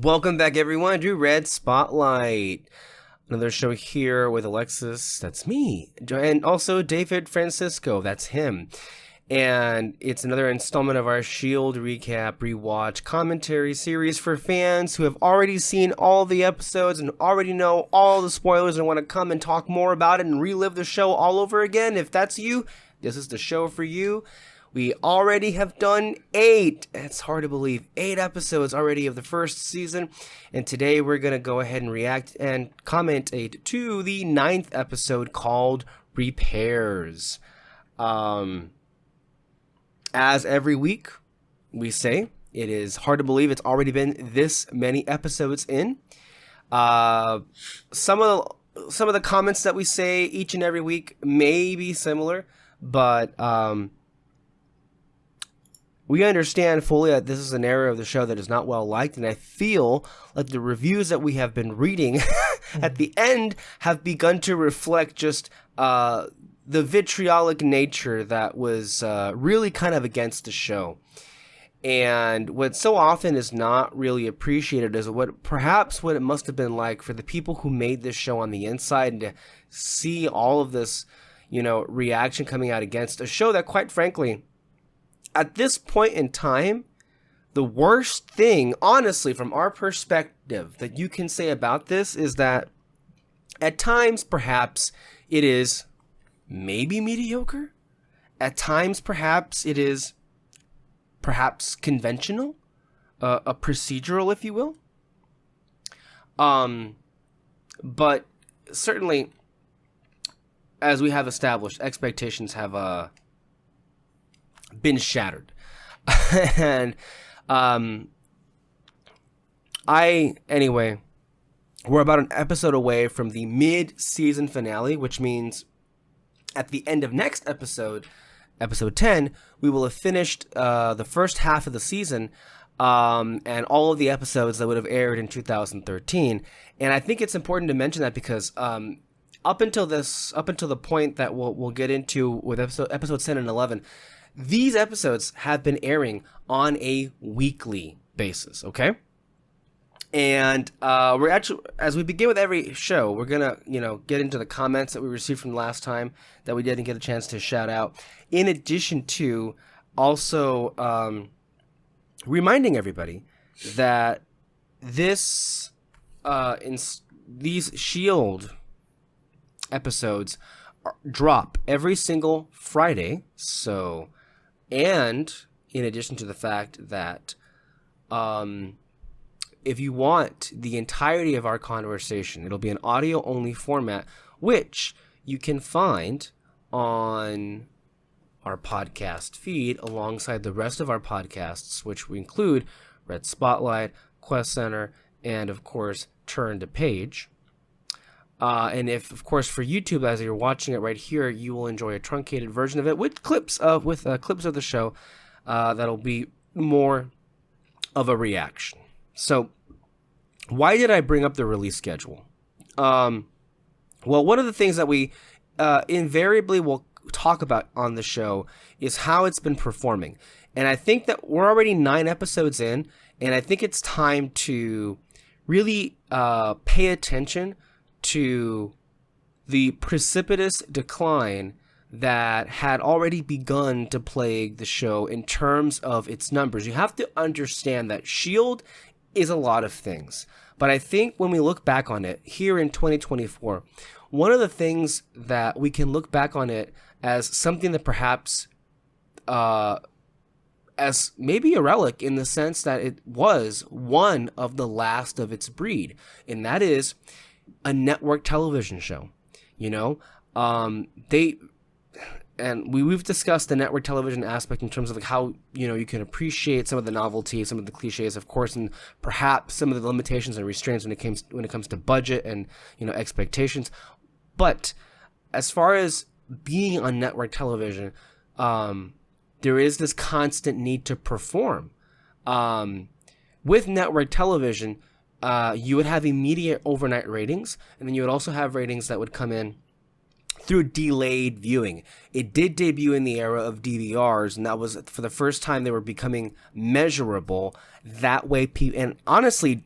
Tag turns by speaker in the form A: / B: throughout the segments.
A: Welcome back, everyone, to Red Spotlight. Another show here with Alexis, that's me, and also David Francisco, that's him. And it's another installment of our S.H.I.E.L.D. recap, rewatch, commentary series for fans who have already seen all the episodes and already know all the spoilers and want to come and talk more about it and relive the show all over again. If that's you, this is the show for you. We already have done 8. It's hard to believe. 8 episodes already of the first season. And today we're going to go ahead and react and commentate to the 9th episode called Repairs. As every week we say, it is hard to believe it's already been this many episodes in. Some of the comments that we say each and every week may be similar, but we understand fully that this is an area of the show that is not well liked, and I feel like the reviews that we have been reading at the end have begun to reflect just the vitriolic nature that was really kind of against the show. And what so often is not really appreciated is what it must have been like for the people who made this show on the inside, and to see all of this, reaction coming out against a show that, quite frankly, at this point in time, the worst thing, honestly, from our perspective, that you can say about this is that at times, perhaps, it is maybe mediocre. At times, perhaps, it is perhaps conventional, a procedural, if you will. But certainly, as we have established, expectations have been shattered. And we're about an episode away from the mid-season finale, which means at the end of next episode 10, we will have finished the first half of the season, and all of the episodes that would have aired in 2013. And I think it's important to mention that because up until the point that we'll get into with episodes 10 and 11, these episodes have been airing on a weekly basis, okay? And we're actually, as we begin with every show, we're gonna, get into the comments that we received from last time that we didn't get a chance to shout out. In addition to also reminding everybody that these S.H.I.E.L.D. episodes drop every single Friday. So, and in addition to the fact that if you want the entirety of our conversation, it'll be an audio only format, which you can find on our podcast feed alongside the rest of our podcasts, which we include Red Spotlight, Quest Center, and of course Turn to Page. And if, of course, for YouTube, as you're watching it right here, you will enjoy a truncated version of it with clips of the show that'll be more of a reaction. So, why did I bring up the release schedule? Well, one of the things that we invariably will talk about on the show is how it's been performing. And I think that we're already 9 episodes in, and I think it's time to really pay attention to the precipitous decline that had already begun to plague the show in terms of its numbers. You have to understand that S.H.I.E.L.D. is a lot of things. But I think when we look back on it here in 2024, one of the things that we can look back on it as something that perhaps as maybe a relic, in the sense that it was one of the last of its breed, and that is a network television show. We've discussed the network television aspect in terms of how you can appreciate some of the novelty, some of the cliches, of course, and perhaps some of the limitations and restraints when it comes to budget and expectations. But as far as being on network television, there is this constant need to perform. With network television, you would have immediate overnight ratings, and then you would also have ratings that would come in through delayed viewing. It did debut in the era of DVRs, and that was for the first time they were becoming measurable. That way, and honestly,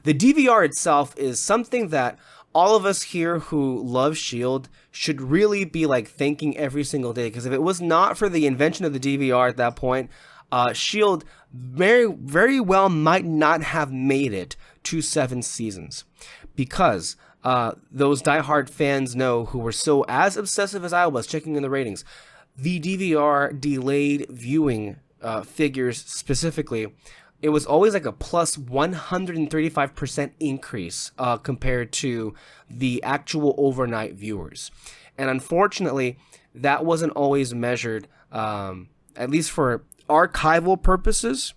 A: the DVR itself is something that all of us here who love Shield should really be like thanking every single day, because if it was not for the invention of the DVR at that point, Shield very, very well might not have made it to 7 seasons, because those diehard fans know, who were so as obsessive as I was checking in the ratings, the DVR delayed viewing figures specifically, it was always like a plus 135% increase compared to the actual overnight viewers. And unfortunately, that wasn't always measured, at least for archival purposes.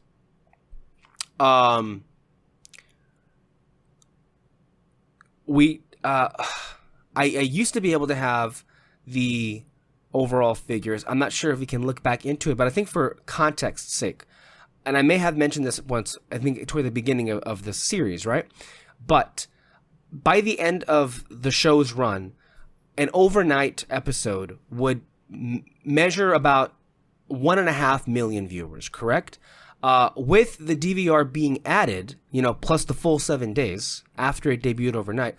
A: I used to be able to have the overall figures. I'm not sure if we can look back into it, but I think for context's sake, and I may have mentioned this once, I think toward the beginning of the series, right? But by the end of the show's run, an overnight episode would measure about 1.5 million viewers, correct? With the DVR being added, plus the full 7 days after it debuted overnight,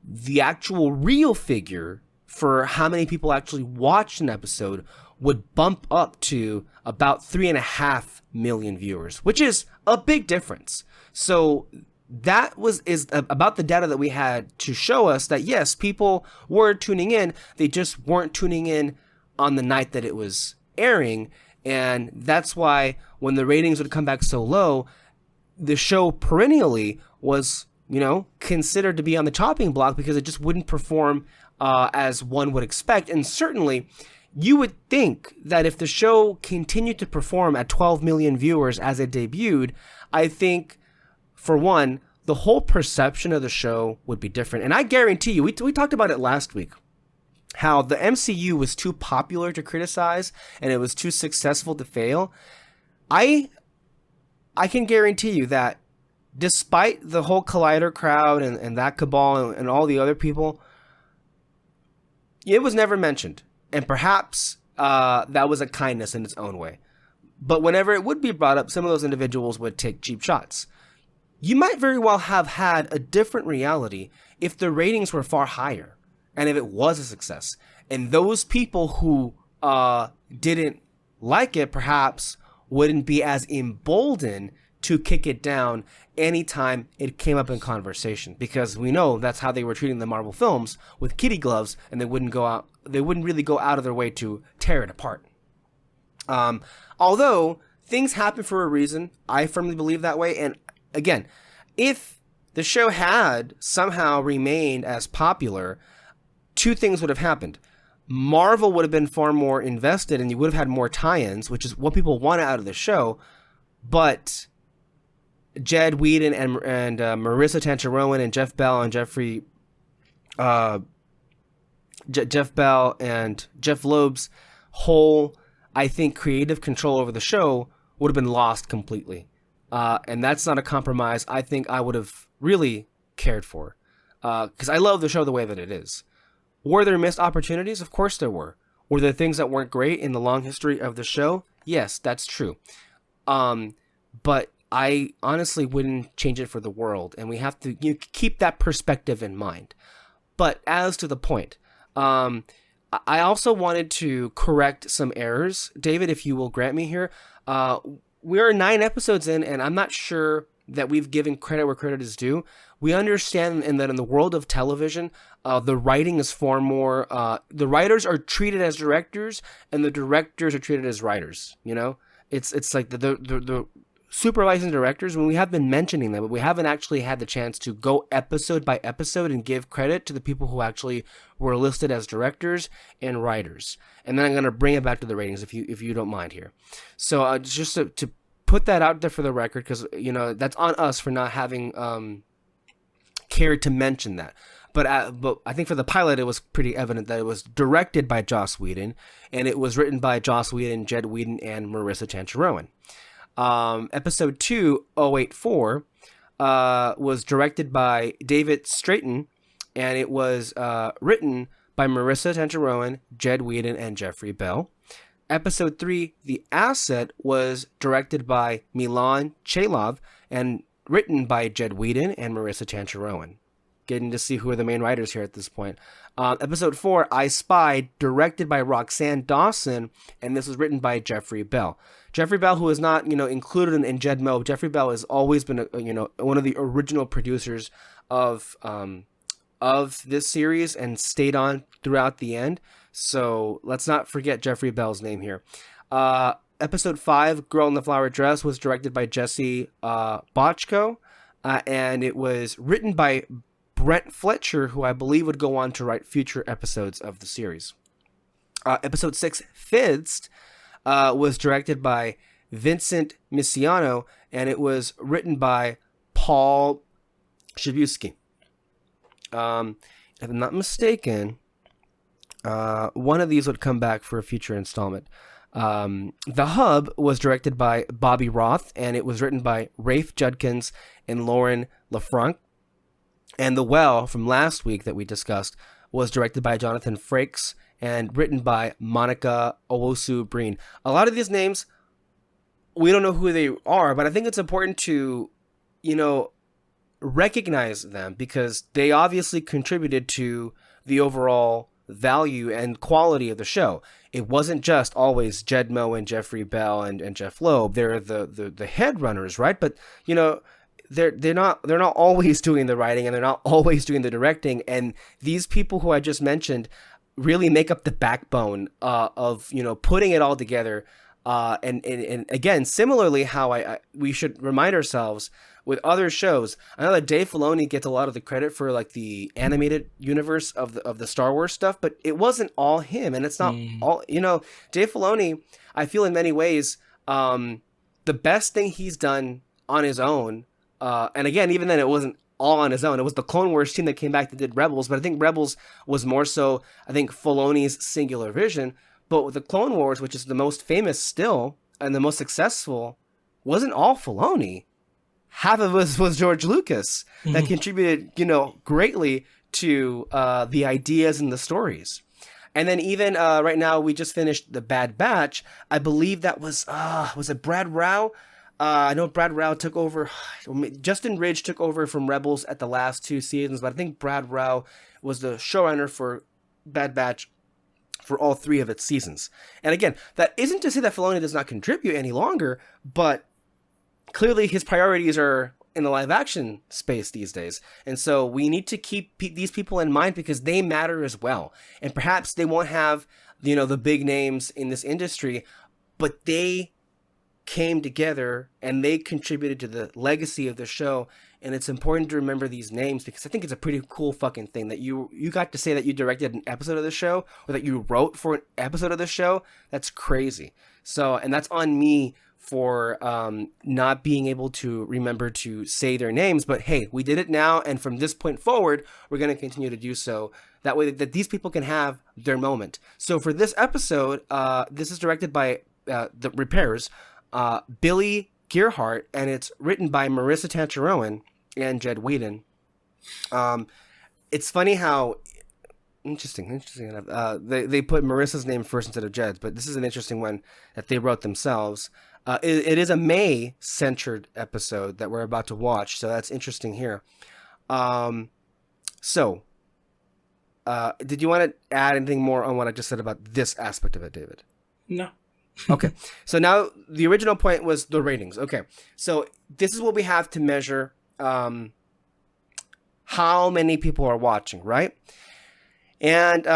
A: the actual real figure for how many people actually watched an episode would bump up to about 3.5 million viewers, which is a big difference. So that is about the data that we had to show us that, yes, people were tuning in. They just weren't tuning in on the night that it was airing. And that's why when the ratings would come back so low, the show perennially was, considered to be on the chopping block, because it just wouldn't perform as one would expect. And certainly, you would think that if the show continued to perform at 12 million viewers as it debuted, I think, for one, the whole perception of the show would be different. And I guarantee you, we talked about it last week, how the MCU was too popular to criticize and it was too successful to fail. I can guarantee you that despite the whole Collider crowd and that cabal and all the other people, it was never mentioned. And perhaps that was a kindness in its own way. But whenever it would be brought up, some of those individuals would take cheap shots. You might very well have had a different reality if the ratings were far higher and if it was a success. And those people who didn't like it perhaps wouldn't be as emboldened to kick it down anytime it came up in conversation, because we know that's how they were treating the Marvel films, with kitty gloves, and they wouldn't really go out of their way to tear it apart. Although things happen for a reason, I firmly believe that way. And again, if the show had somehow remained as popular, 2 things would have happened. Marvel would have been far more invested, and you would have had more tie-ins, which is what people wanted out of the show. But Jed Whedon and Marissa Tancharoen and Jeff Bell and Jeff Bell and Jeff Loeb's whole, I think, creative control over the show would have been lost completely. And that's not a compromise I think I would have really cared for, because I love the show the way that it is. Were there missed opportunities? Of course there were. Were there things that weren't great in the long history of the show? Yes, that's true. But I honestly wouldn't change it for the world, and we have to keep that perspective in mind. But as to the point, I also wanted to correct some errors. David, if you will grant me here, we're 9 episodes in, and I'm not sure that we've given credit where credit is due. We understand that in the world of television, the writing is far more, the writers are treated as directors, and the directors are treated as writers. It's like the supervising directors, when we have been mentioning them, but we haven't actually had the chance to go episode by episode and give credit to the people who actually were listed as directors and writers. And then I'm going to bring it back to the ratings if you don't mind here. So just to put that out there for the record, because that's on us for not having cared to mention that. But I think for the pilot, it was pretty evident that it was directed by Joss Whedon, and it was written by Joss Whedon, Jed Whedon, and Marissa Tancharoen. Episode 2084 was directed by David Straighten, and it was written by Marissa Tancharoen, Jed Whedon, and Jeffrey Bell. Episode 3, The Asset, was directed by Milan Chalov and written by Jed Whedon and Marissa Tancharoen. Getting to see who are the main writers here at this point. Episode 4, I Spy, directed by Roxanne Dawson, and this was written by Jeffrey Bell. Jeffrey Bell, who is not, included in Jedmo, Jeffrey Bell has always been, one of the original producers of this series and stayed on throughout the end. So let's not forget Jeffrey Bell's name here. Episode 5, Girl in the Flower Dress, was directed by Jesse Bochco, and it was written by Brent Fletcher, who I believe would go on to write future episodes of the series. Episode 6, Fizzed, was directed by Vincent Misiano, and it was written by Paul Chbosky. If I'm not mistaken, one of these would come back for a future installment. The Hub was directed by Bobby Roth, and it was written by Rafe Judkins and Lauren LaFranc. And The Well, from last week that we discussed, was directed by Jonathan Frakes and written by Monica Owusu-Breen. A lot of these names, we don't know who they are, but I think it's important to, recognize them because they obviously contributed to the overall value and quality of the show. It wasn't just always Jedmo and Jeffrey Bell and Jeff Loeb. They're the head runners, right? But they're not always doing the writing and they're not always doing the directing. And these people who I just mentioned really make up the backbone of putting it all together. And again, similarly, how we should remind ourselves with other shows. I know that Dave Filoni gets a lot of the credit for like the animated universe of the Star Wars stuff, but it wasn't all him, and it's not all. Dave Filoni, I feel in many ways, the best thing he's done on his own. And again, even then, it wasn't all on his own. It was the Clone Wars team that came back that did Rebels, but I think Rebels was more so, Filoni's singular vision. But with the Clone Wars, which is the most famous still and the most successful, wasn't all Filoni. Half of it was George Lucas that contributed, greatly to the ideas and the stories. And then even right now, we just finished The Bad Batch. I believe that was it Brad Rao? I know Brad Rao took over. Justin Ridge took over from Rebels at the last 2 seasons, but I think Brad Rao was the showrunner for Bad Batch for all 3 of its seasons. And again, that isn't to say that Filoni does not contribute any longer, but clearly his priorities are in the live action space these days. And so we need to keep these people in mind because they matter as well. And perhaps they won't have, the big names in this industry, but they came together and they contributed to the legacy of the show. And it's important to remember these names because I think it's a pretty cool fucking thing that you got to say that you directed an episode of the show or that you wrote for an episode of the show. That's crazy. So, and that's on me for not being able to remember to say their names. But hey, we did it now. And from this point forward, we're going to continue to do so. That way that these people can have their moment. So for this episode, this is directed by the Repairs, Billy Gearhart, and it's written by Marissa Tancharoen and Jed Whedon. It's funny how interesting enough. They put Marissa's name first instead of Jed's, but this is an interesting one that they wrote themselves. It is a May-centered episode that we're about to watch, so that's interesting here. Did you want to add anything more on what I just said about this aspect of it, David?
B: No.
A: Okay, so now the original point was the ratings. Okay, so this is what we have to measure how many people are watching, right? And,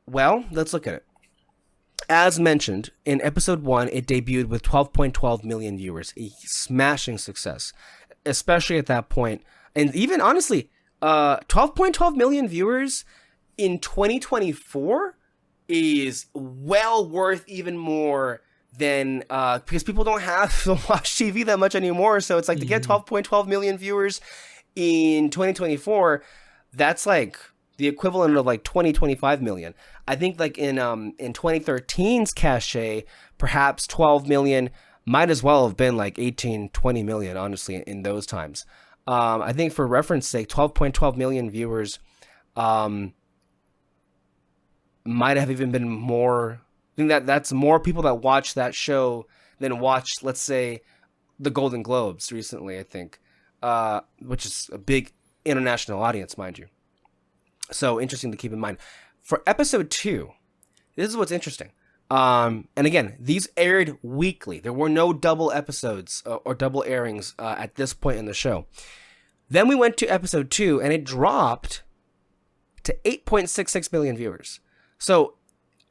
A: let's look at it. As mentioned, in episode 1, it debuted with 12.12 million viewers, a smashing success, especially at that point. And even, honestly, 12.12 million viewers in 2024 is well worth even more than, because people don't have to watch TV that much anymore. So it's like to get 12.12 million viewers in 2024, that's like the equivalent of like 25 million. I think like in 2013's cachet, perhaps 12 million might as well have been like 18, 20 million, honestly, in those times. I think for reference sake, 12.12 million viewers might have even been more. I think that's more people that watch that show than watched, let's say, the Golden Globes recently, I think, which is a big international audience, mind you. So interesting to keep in mind. For episode 2, this is what's interesting. And again, these aired weekly. There were no double episodes or double airings at this point in the show. Then we went to episode 2, and it dropped to 8.66 million viewers. So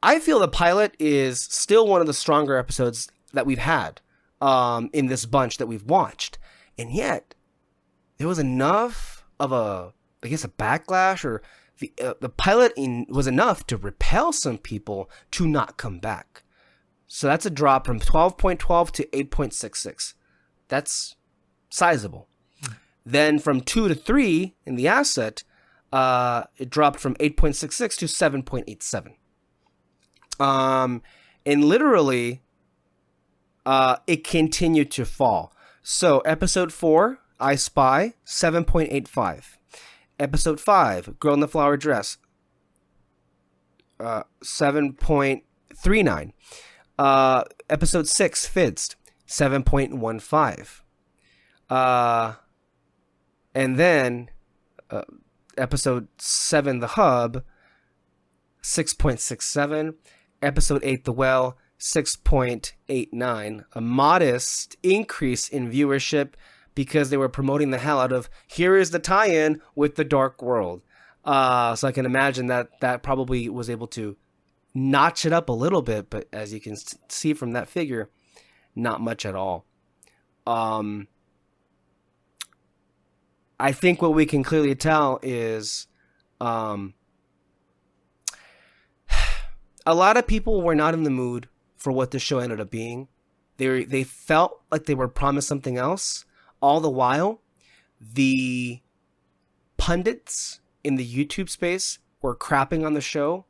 A: I feel the pilot is still one of the stronger episodes that we've had in this bunch that we've watched. And yet, there was enough of a backlash, or the pilot was enough to repel some people to not come back. So that's a drop from 12.12 to 8.66. That's sizable. Then from 2 to 3 in the asset, it dropped from 8.66 to 7.87. And literally, it continued to fall. So episode 4, I Spy, 7.85. Episode 5, Girl in the Flower Dress, 7.39. Episode 6, Fidzed, 7.15. And then episode 7, The Hub, 6.67. Episode 8, The Well, 6.89. A modest increase in viewership because they were promoting the hell out of, here is the tie-in with the Dark World. So I can imagine that probably was able to notch it up a little bit, but as you can see from that figure, not much at all. I think what we can clearly tell is a lot of people were not in the mood for what the show ended up being. They felt like they were promised something else. All the while, the pundits in the YouTube space were crapping on the show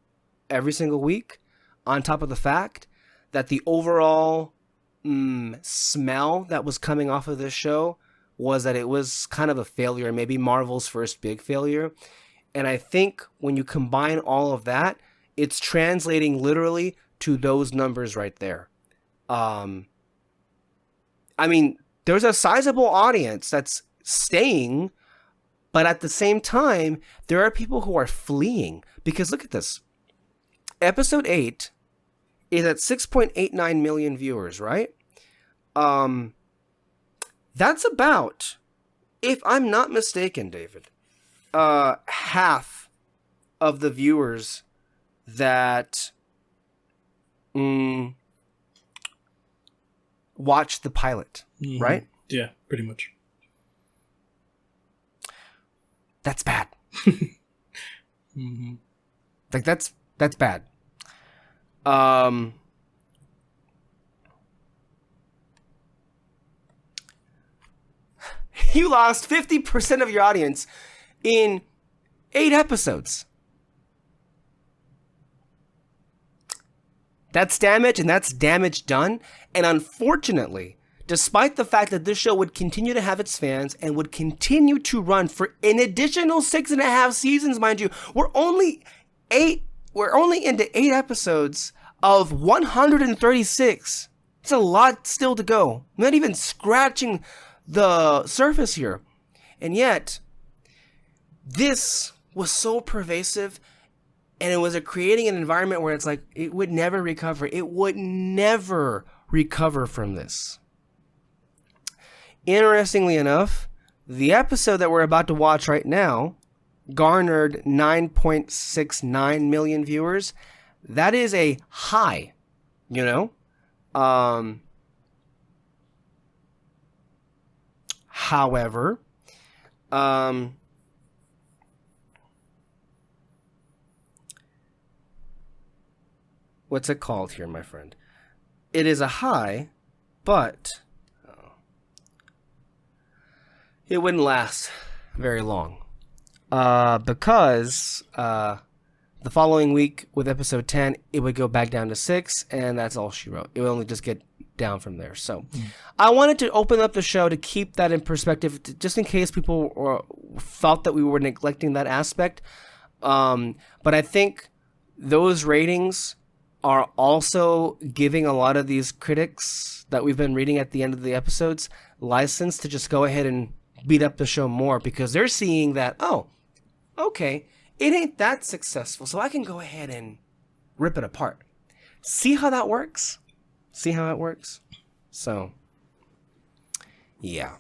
A: every single week, on top of the fact that the overall smell that was coming off of this show was that it was kind of a failure, maybe Marvel's first big failure. And I think when you combine all of that, it's translating literally to those numbers right there. I mean, there's a sizable audience that's staying, but at the same time, there are people who are fleeing. Because look at this. Episode 8 is at 6.89 million viewers, right? That's about, if I'm not mistaken, David, half of the viewers that watched the pilot, right?
B: Yeah, pretty much.
A: That's bad. Like that's bad. You lost 50% of your audience in 8 episodes. That's damage, and that's damage done. And unfortunately, despite the fact that this show would continue to have its fans and would continue to run for an additional 6.5 seasons, mind you, we're only into 8 episodes of 136. It's a lot still to go. I'm not even scratching the surface here. And yet, this was so pervasive, and it was creating an environment where it's like, it would never recover. It would never recover from this. Interestingly enough, the episode that we're about to watch right now garnered 9.69 million viewers. That is a high, you know? However, what's it called here, my friend? It is a high, but it wouldn't last very long. Because the following week with episode 10, it would go back down to 6, and that's all she wrote. It would only just get down from there. So I wanted to open up the show to keep that in perspective, just in case people felt that we were neglecting that aspect. But I think those ratings are also giving a lot of these critics that we've been reading at the end of the episodes license to just go ahead and beat up the show more, because they're seeing that, oh, okay, it ain't that successful, so I can go ahead and rip it apart. See how that works? See how it works? So, yeah.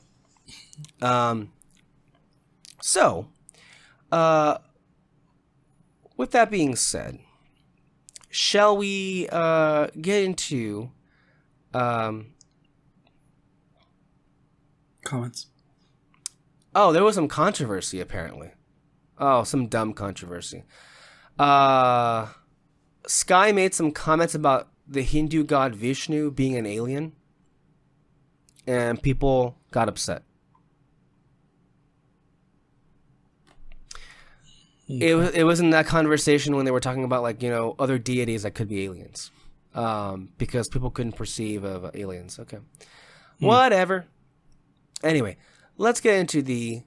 A: So, with that being said, shall we get into
B: comments?
A: Oh, there was some controversy apparently. Oh, some dumb controversy. Sky made some comments about the Hindu god Vishnu being an alien, and people got upset. It was in that conversation when they were talking about, like, you know, other deities that could be aliens, because people couldn't perceive of aliens. Okay, whatever. Anyway, let's get into the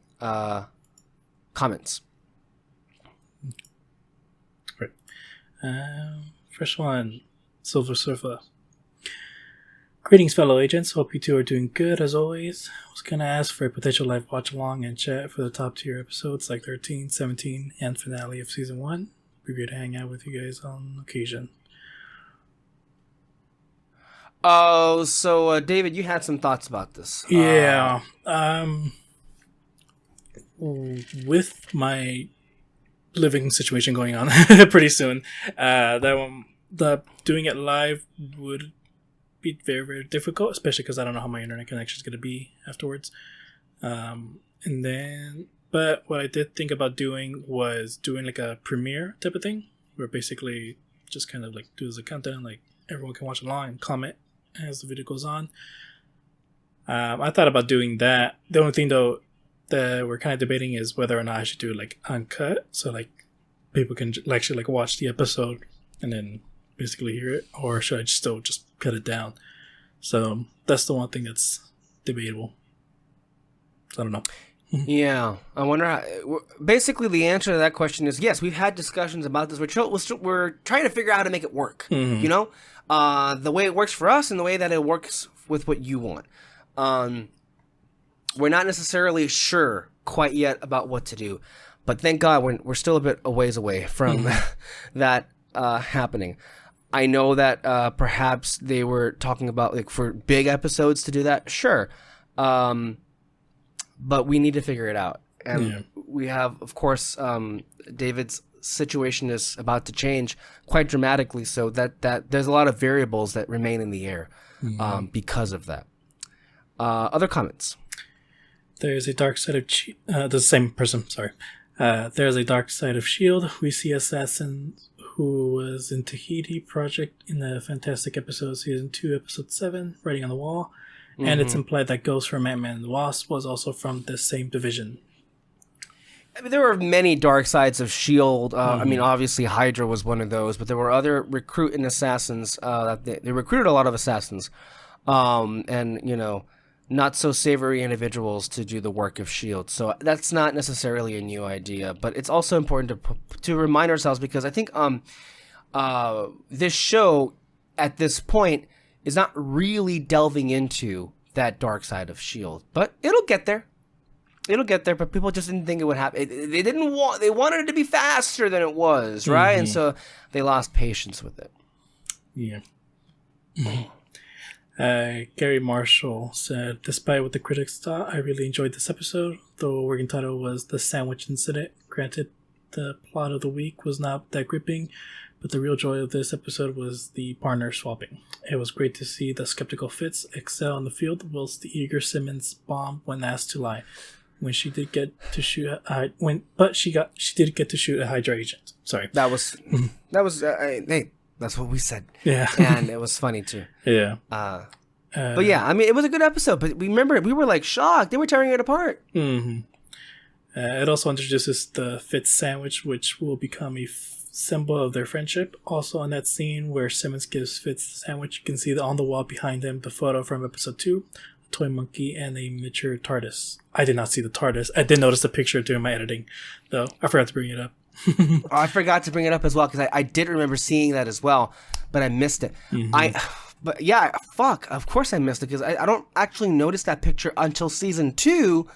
A: comments.
B: Right. First one, Silver Surfer. Greetings, fellow agents. Hope you two are doing good as always. I was going to ask for a potential live watch along and chat for the top tier episodes like 13, 17, and finale of season 1. Be great to hang out with you guys on occasion.
A: Oh, so David, you had some thoughts about this.
B: Yeah. With my living situation going on pretty soon, the doing it live would be very, very difficult, especially because I don't know how my internet connection is going to be afterwards. But what I did think about doing was doing like a premiere type of thing, where basically just kind of like do as a countdown, like everyone can watch along and comment as the video goes on. I thought about doing that. The only thing though that we're kind of debating is whether or not I should do it like uncut, so like people can actually like watch the episode and then basically hear it, or should I still just cut it down? So that's the one thing that's debatable. So I don't know.
A: Yeah, I wonder how. Basically, the answer to that question is yes. We've had discussions about this. We're trying to figure out how to make it work.
B: Mm-hmm.
A: You know, the way it works for us and the way that it works with what you want. We're not necessarily sure quite yet about what to do, but thank God we're still a bit a ways away from that happening. I know that perhaps they were talking about, like, for big episodes to do that. Sure. But we need to figure it out. And we have, of course, David's situation is about to change quite dramatically, so that there's a lot of variables that remain in the air because of that. Other comments?
B: There's a dark side of the same person, sorry. There's a dark side of S.H.I.E.L.D. We see Assassin, who was in Tahiti Project in the fantastic episode season 2, episode 7, Writing on the Wall. And it's implied that Ghost from Ant-Man and the Wasp was also from the same division.
A: I mean, there were many dark sides of S.H.I.E.L.D. I mean, obviously Hydra was one of those, but there were other recruit and assassins. They recruited a lot of assassins, and, you know, not so savory individuals to do the work of S.H.I.E.L.D. So that's not necessarily a new idea, but it's also important to remind ourselves, because I think this show at this point is not really delving into that dark side of S.H.I.E.L.D., but it'll get there. It'll get there, but people just didn't think it would happen. They wanted it to be faster than it was, right? And so they lost patience with it.
B: Yeah. Gary Marshall said, despite what the critics thought, I really enjoyed this episode. The working title was The Sandwich Incident. Granted, the plot of the week was not that gripping, but the real joy of this episode was the partner swapping. It was great to see the skeptical Fitz excel in the field, whilst the eager Simmons bombed when asked to lie. When she did get to shoot, she did get to shoot a Hydra agent. Sorry,
A: that was hey, that's what we said.
B: Yeah,
A: and it was funny too.
B: Yeah.
A: But yeah, I mean, it was a good episode. But we were like shocked; they were tearing it apart.
B: Mm-hmm. It also introduces the Fitz sandwich, which will become a symbol of their friendship. Also, in that scene where Simmons gives Fitz the sandwich, you can see on the wall behind him the photo from episode 2. Toy monkey and a miniature TARDIS. I did not see the TARDIS. I did notice the picture during my editing, though. I forgot to bring it up.
A: Oh, I forgot to bring it up as well because I did remember seeing that as well, but I missed it. But yeah, fuck. Of course I missed it because I don't actually notice that picture until season 2.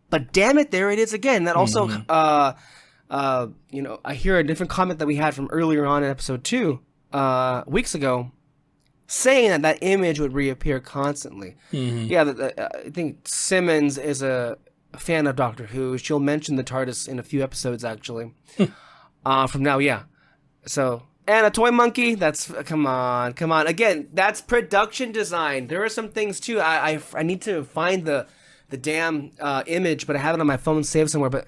A: But damn it, there it is again. That also, I hear a different comment that we had from earlier on in episode 2, weeks ago, saying that image would reappear constantly. Yeah, I think Simmons is a fan of Doctor Who. She'll mention the TARDIS in a few episodes, actually. From now, yeah. So, and a toy monkey. That's come on. Again, that's production design. There are some things too. I need to find the damn image, but I have it on my phone saved somewhere. But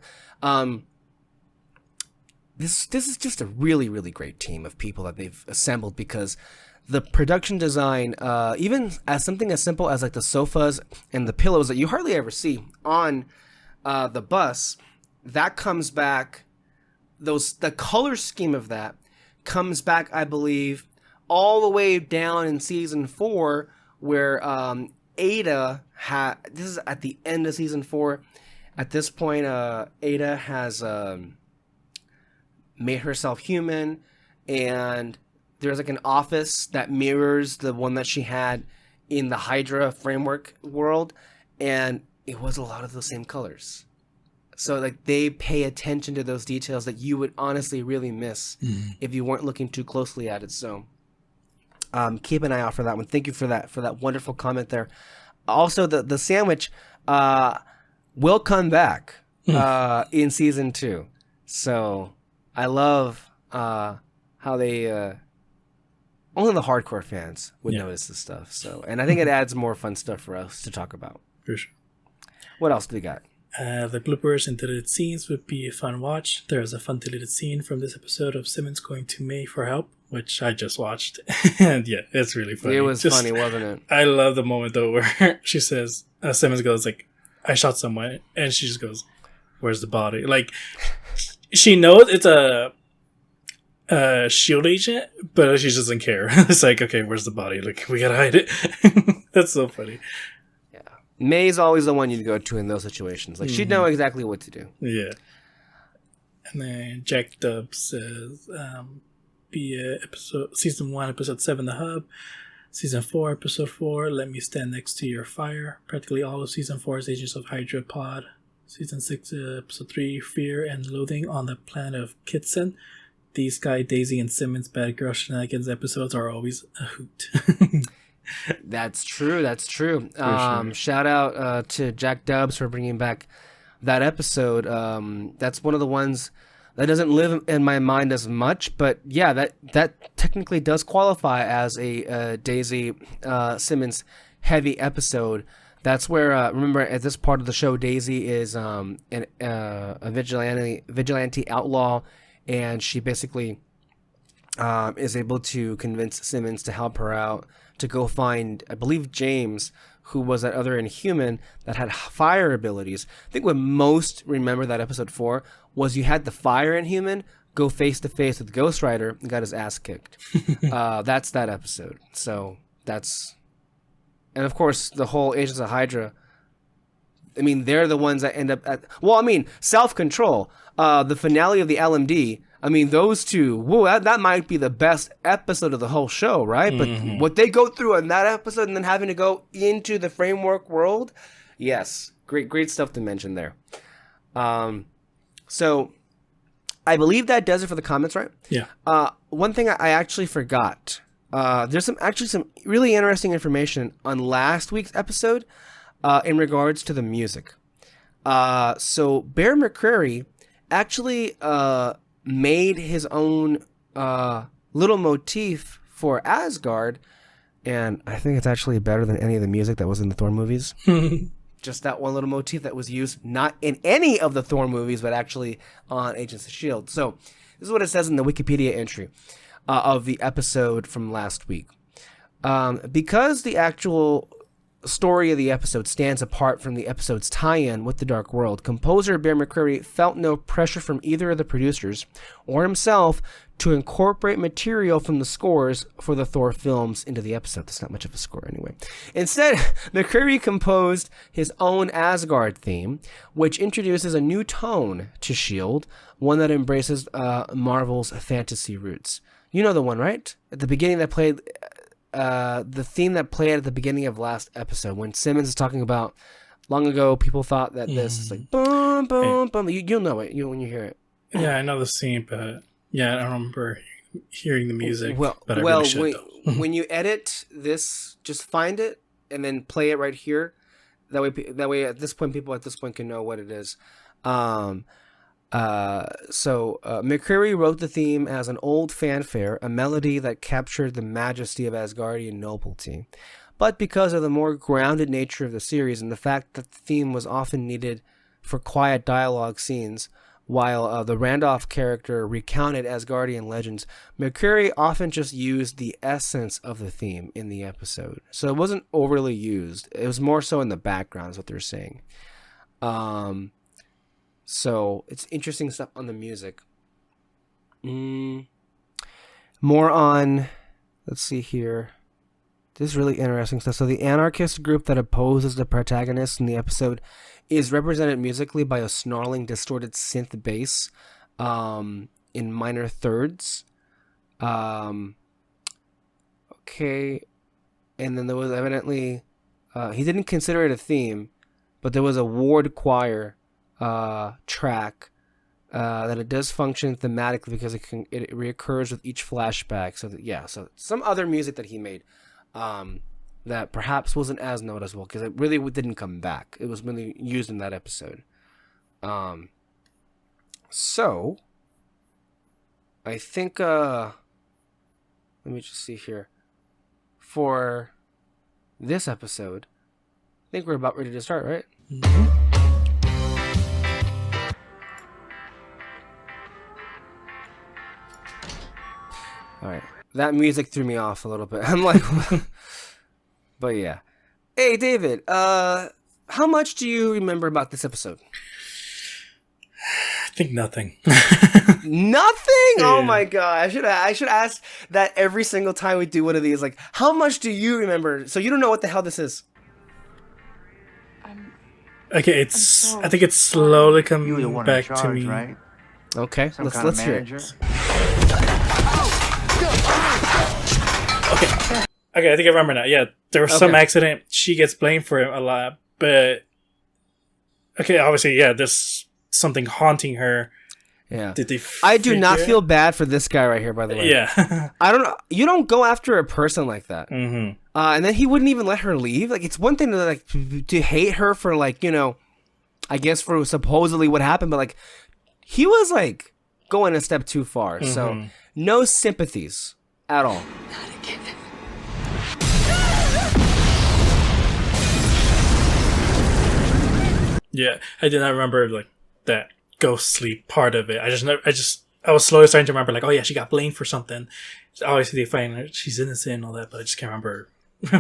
A: this is just a really, really great team of people that they've assembled, because the production design, even as something as simple as like the sofas and the pillows that you hardly ever see on the bus, that comes back. The color scheme of that comes back, I believe, all the way down in season 4, where Ada this is at the end of season 4. At this point, Ada has made herself human, and there's like an office that mirrors the one that she had in the Hydra framework world, and it was a lot of the same colors. So like they pay attention to those details that you would honestly really miss if you weren't looking too closely at it. So keep an eye out for that one. Thank you for that wonderful comment there. Also, the sandwich will come back in season 2. So I love how they only the hardcore fans would notice this stuff. So, and I think it adds more fun stuff for us to talk about.
B: For sure.
A: What else do we got?
B: The bloopers and deleted scenes would be a fun watch. There is a fun deleted scene from this episode of Simmons going to May for help, which I just watched. And yeah, it's really funny.
A: It was funny, wasn't it?
B: I love the moment though where she says, Simmons goes like, I shot someone, and she just goes, where's the body? Like, she knows it's a shield agent, but she doesn't care. It's like, okay, where's the body? Like, we gotta hide it. That's so funny.
A: May's always the one you'd go to in those situations. Like, she'd know exactly what to do.
B: Yeah. And then Jack Dub says, season 1, episode 7, The Hub. Season 4, episode 4, Let Me Stand Next to Your Fire. Practically all of season 4 is Agents of Hydra Pod. Season 6, episode 3, Fear and Loathing on the Planet of Kitson. These Guy, Daisy, and Simmons Bad Girl Shenanigans episodes are always a hoot.
A: That's true.
B: Sure.
A: Shout out to Jack Dubs for bringing back that episode. That's one of the ones that doesn't live in my mind as much, but yeah, that technically does qualify as a Daisy Simmons heavy episode. That's where remember at this part of the show, Daisy is a vigilante outlaw, and she basically is able to convince Simmons to help her out to go find, I believe, James, who was that other Inhuman that had fire abilities. I think what most remember that episode 4 was you had the fire Inhuman go face to face with Ghost Rider and got his ass kicked. That's that episode. So that's, and of course the whole Agents of Hydra. I mean, they're the ones that end up at, well, I mean, Self-Control, the finale of the LMD. I mean, those two, whoa, that might be the best episode of the whole show, right? But what they go through in that episode and then having to go into the framework world, yes, great stuff to mention there. So I believe that does it for the comments, right?
B: Yeah.
A: One thing I actually forgot. There's some really interesting information on last week's episode in regards to the music. So Bear McCreary actually made his own little motif for Asgard, and I think it's actually better than any of the music that was in the Thor movies. Just that one little motif that was used not in any of the Thor movies, but actually on Agents of S.H.I.E.L.D. So this is what it says in the Wikipedia entry of the episode from last week. Because the actual story of the episode stands apart from the episode's tie-in with the Dark World, composer Bear McCreary felt no pressure from either of the producers or himself to incorporate material from the scores for the Thor films into the episode. That's not much of a score anyway. Instead, McCreary composed his own Asgard theme, which introduces a new tone to S.H.I.E.L.D., one that embraces Marvel's fantasy roots. You know the one, right? At the beginning that played... the theme that played at the beginning of last episode when Simmons is talking about long ago, people thought that this is like boom, boom, boom. You'll know it when you hear it.
B: Yeah, I know the scene, but yeah, I don't remember hearing the music.
A: Well,
B: but I really should,
A: when you edit this, just find it and then play it right here. That way, at this point, people at this point can know what it is. McCreary wrote the theme as an old fanfare, a melody that captured the majesty of Asgardian nobility. But because of the more grounded nature of the series and the fact that the theme was often needed for quiet dialogue scenes, while the Randolph character recounted Asgardian legends, McCreary often just used the essence of the theme in the episode. So it wasn't overly used. It was more so in the background is what they're saying. So it's interesting stuff on the music. More on, let's see here. This is really interesting stuff. So the anarchist group that opposes the protagonist in the episode is represented musically by a snarling, distorted synth bass in minor thirds. Okay. And then there was evidently, he didn't consider it a theme, but there was a ward choir track that it does function thematically because it reoccurs with each flashback. So so some other music that he made that perhaps wasn't as noticeable because it really didn't come back. It was really used in that episode. So I think let me just see here. For this episode, I think we're about ready to start, right?
B: Mm-hmm.
A: All right. That music threw me off a little bit. I'm like, but yeah. Hey, David, how much do you remember about this episode?
B: I think nothing.
A: Nothing?
B: Yeah.
A: Oh my god. I should ask that every single time we do one of these. Like, how much do you remember? So you don't know what the hell this is.
B: Okay, I think it's slowly coming back to me.
C: Right?
A: Okay, let's hear it.
B: Okay, I think I remember now. Yeah, there was some accident. She gets blamed for it a lot, but okay, obviously, yeah, there's something haunting her.
A: Yeah.
B: Did they?
A: I do not feel bad for this guy right here, by the way.
B: Yeah.
A: I don't know. You don't go after a person like that.
B: Mm-hmm.
A: And then he wouldn't even let her leave. Like, it's one thing to to hate her for I guess for supposedly what happened, but like he was like going a step too far. Mm-hmm. So no sympathies at all.
B: Yeah, I did not remember like that ghostly part of it. I was slowly starting to remember like, oh yeah, she got blamed for something. Obviously they find her, she's innocent and all that, but I just can't remember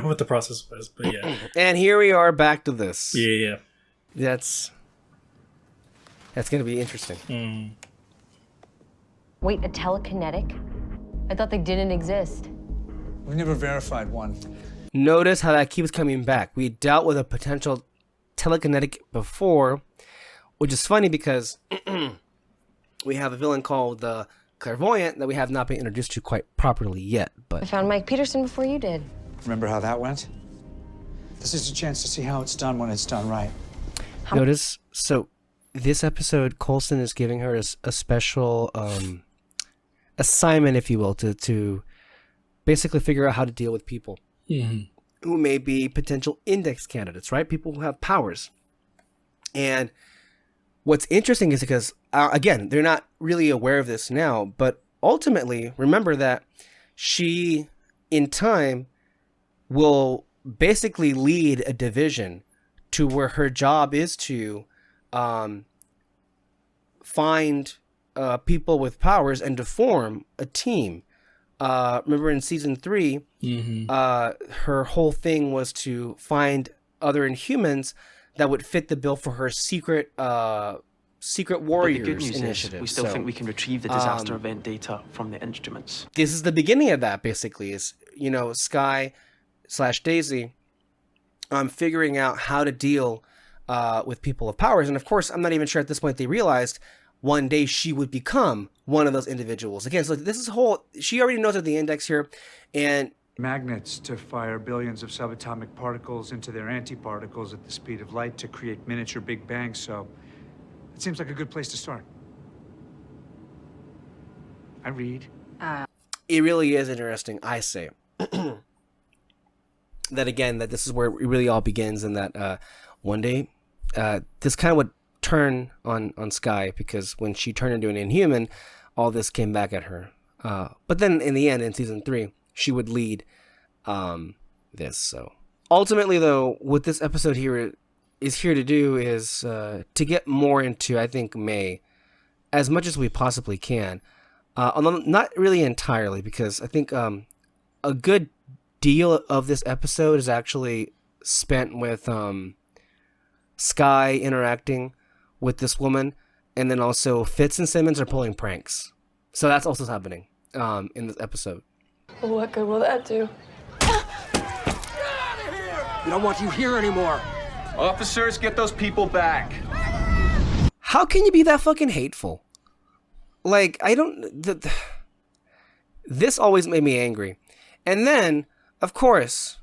B: what the process was. But yeah.
A: And here we are back to this.
B: Yeah.
A: That's gonna be interesting.
B: Mm.
D: Wait, a telekinetic? I thought they didn't exist.
C: We've never verified one.
A: Notice how that keeps coming back. We dealt with a potential telekinetic before, which is funny because we have a villain called the Clairvoyant that we have not been introduced to quite properly yet. But
D: I found Mike Peterson before you did.
C: Remember how that went? This is a chance to see how it's done when it's done right.
A: Notice, so this episode, Coulson is giving her a special assignment, if you will, to basically figure out how to deal with people who may be potential index candidates, right? People who have powers. And what's interesting is because, again, they're not really aware of this now, but ultimately, remember that she, in time, will basically lead a division to where her job is to find people with powers and to form a team remember in season 3, her whole thing was to find other Inhumans that would fit the bill for her secret warriors
E: But the good news
A: initiative.
E: is we still think we can retrieve the disaster event data from the instruments.
A: This is the beginning of that, basically, is, Sky/Daisy figuring out how to deal with people of powers. And of course, I'm not even sure at this point they realized one day she would become one of those individuals. Again, so this is she already knows at the index here, and
C: Magnets to fire billions of subatomic particles into their antiparticles at the speed of light to create miniature Big Bangs, so it seems like a good place to start. I read.
A: it really is interesting, I say. that this is where it really all begins, and that one day this kind of would turn on Sky, because when she turned into an Inhuman, all this came back at her. But then in the end, in season 3, she would lead this. So ultimately, though, what this episode here is here to do is to get more into, I think, May as much as we possibly can. Although not really entirely, because I think a good deal of this episode is actually spent with Sky interacting with this woman, and then also Fitz and Simmons are pulling pranks. So that's also happening in this episode.
F: Well, what good will that do?
G: We don't want you here anymore. Officers, get those people back.
A: How can you be that fucking hateful? Like, I don't... This always made me angry. And then, of course,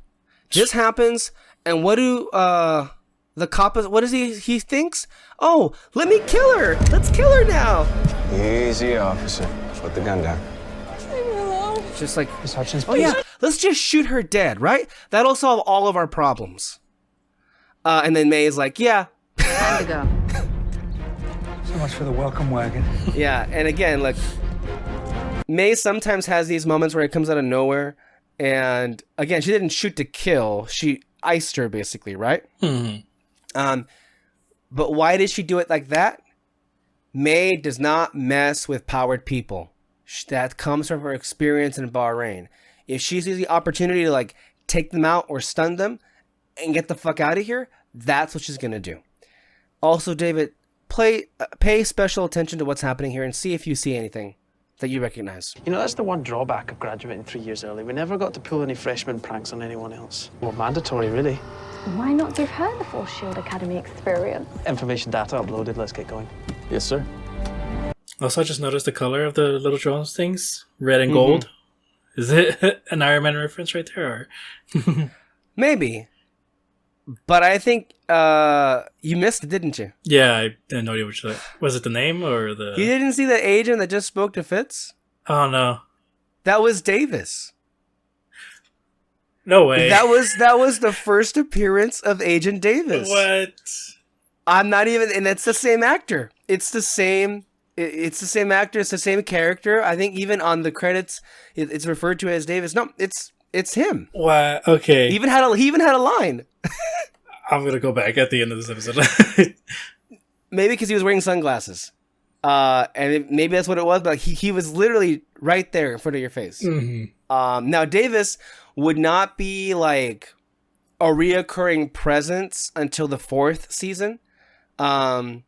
A: this happens, and what do the cop... What does he thinks? Oh, let me kill her! Let's kill her now!
H: Easy, officer. Put the gun down.
F: Leave me alone.
A: Just like,
C: Miss Hutchins,
A: oh yeah, let's just shoot her dead, right? That'll solve all of our problems. And then May is like, yeah.
D: Time to go.
C: so much for the welcome wagon.
A: Yeah, and again, like, May sometimes has these moments where it comes out of nowhere, and again, she didn't shoot to kill, she iced her, basically, right? But why did she do it like that? May does not mess with powered people. That comes from her experience in Bahrain. If she sees the opportunity to, like, take them out or stun them and get the fuck out of here, that's what she's gonna do. Also, David, pay special attention to what's happening here and see if you see anything that you recognize.
E: You know, that's the one drawback of graduating 3 years early. We never got to pull any freshman pranks on anyone else. Well, mandatory, really.
F: Why not give her the Force Shield Academy experience?
E: Information data uploaded. Let's get going.
G: Yes, sir.
B: Also, I just noticed the color of the little drones things, red and gold. Is it an Iron Man reference right there? Or?
A: Maybe. But I think you missed it, didn't you?
B: Yeah, I had no idea which was it. The name or the?
A: You didn't see the agent that just spoke to Fitz?
B: Oh no,
A: That was Davis.
B: no way.
A: That was the first appearance of Agent Davis.
B: What?
A: I'm not even, and it's the same actor. It's the same actor. It's the same character. I think even on the credits, it's referred to as Davis. No, it's him.
B: What? Okay.
A: He even had a line.
B: I'm gonna go back at the end of this episode.
A: Maybe because he was wearing sunglasses, maybe that's what it was. But he was literally right there in front of your face. Now Davis would not be like a reoccurring presence until the 4th season. But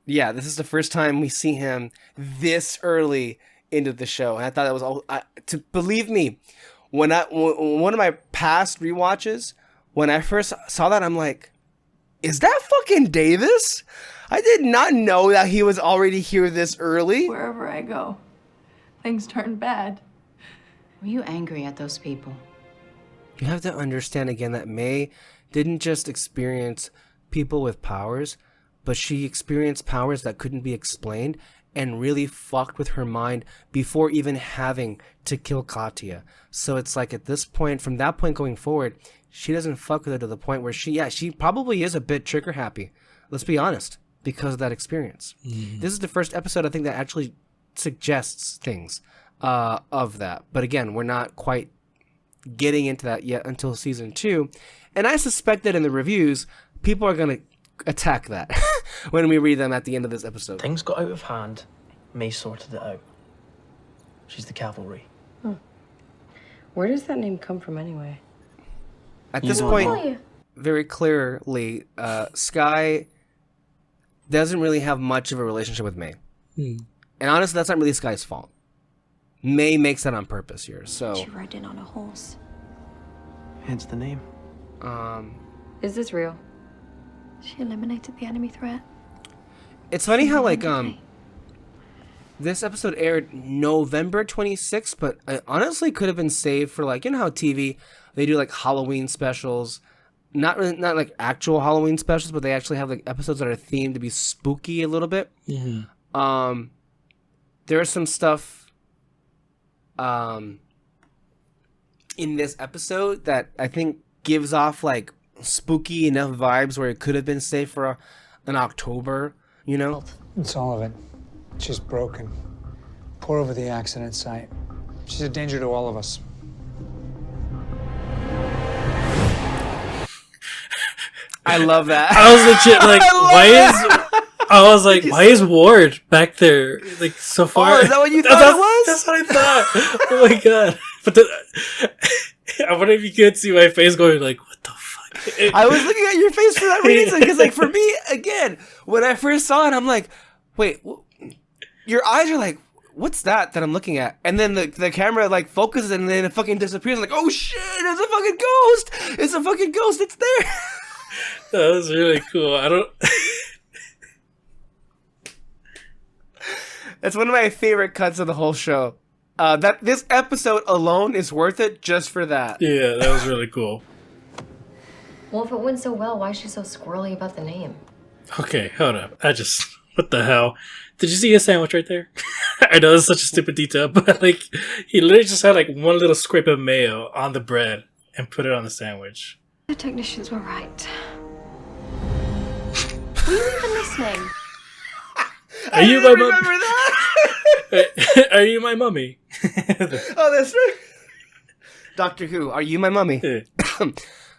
A: yeah, this is the first time we see him this early into the show, and I thought that was all. To believe me, when one of my past rewatches, when I first saw that, I'm like, is that fucking Davis? I did not know that he was already here this early.
F: Wherever I go, things turn bad.
D: Were you angry at those people?
A: You have to understand again that May didn't just experience people with powers, but she experienced powers that couldn't be explained and really fucked with her mind before even having to kill Katya. So it's like at this point, from that point going forward, she doesn't fuck with her to the point where she probably is a bit trigger happy. Let's be honest, because of that experience. This is the first episode, I think, that actually suggests things of that. But again, we're not quite getting into that yet until season 2. And I suspect that in the reviews, people are going to attack that when we read them at the end of this episode.
E: Things got out of hand. May sorted it out. She's the cavalry.
D: Where does that name come from anyway?
A: At
E: You
A: this
E: don't
A: point,
E: know.
A: very clearly, Sky doesn't really have much of a relationship with May. And honestly, that's not really Sky's fault. May makes that on purpose here. So,
F: She rode in on a horse.
E: Hence the name.
D: Is this real?
F: She eliminated the enemy threat.
A: it's funny how like
F: Single-handedly.
A: this episode aired November 26th, but it honestly could have been saved for like, you know how TV they do like Halloween specials, not like actual Halloween specials, but they actually have like episodes that are themed to be spooky a little bit. There's some stuff in this episode that I think gives off like spooky enough vibes where it could have been saved for an October, you know?
C: It's all of it. She's broken. Pour over the accident site. She's a danger to all of us.
A: I love that.
B: I was legit like, why is Ward back there like so far?
A: Oh, is that what you thought it was?
B: That's what I thought. Oh my god! But I wonder if you could see my face going like, what the fuck?
A: I was looking at your face for that reason because, like, for me, again, when I first saw it, I'm like, wait, your eyes are like, what's that I'm looking at? And then the camera like focuses and then it fucking disappears. I'm like, oh shit, it's a fucking ghost! It's a fucking ghost! It's there!
B: That was really cool. I don't.
A: That's one of my favorite cuts of the whole show. That this episode alone is worth it just for that.
B: Yeah, that was really cool.
D: Well, if it went so well, why is she so squirrely about the name?
B: Okay, hold up. What the hell? Did you see his sandwich right there? I know it's such a stupid detail, but like, he literally just had like one little scrape of mayo on the bread and put it on the sandwich.
F: The technicians were right. Were you even listening?
B: Are you my
A: remember
B: mummy?
A: that?
B: Are you my mummy?
A: Oh, that's right. Doctor Who, are you my mummy?
B: Yeah.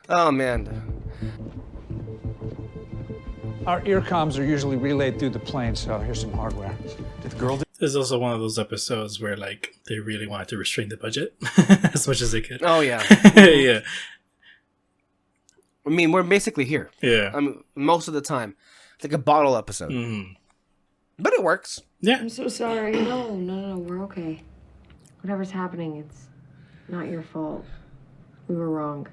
A: Oh man.
C: Our earcoms are usually relayed through the plane, so here's some hardware.
G: Did the girl do
B: There's also one of those episodes where like they really wanted to restrain the budget as much as they could.
A: Oh yeah.
B: Yeah,
A: I mean, we're basically here.
B: yeah,
A: I mean, most of the time, it's like a bottle episode, but it works.
B: yeah.
D: I'm so sorry. No, we're okay. Whatever's happening, it's not your fault. We were wrong.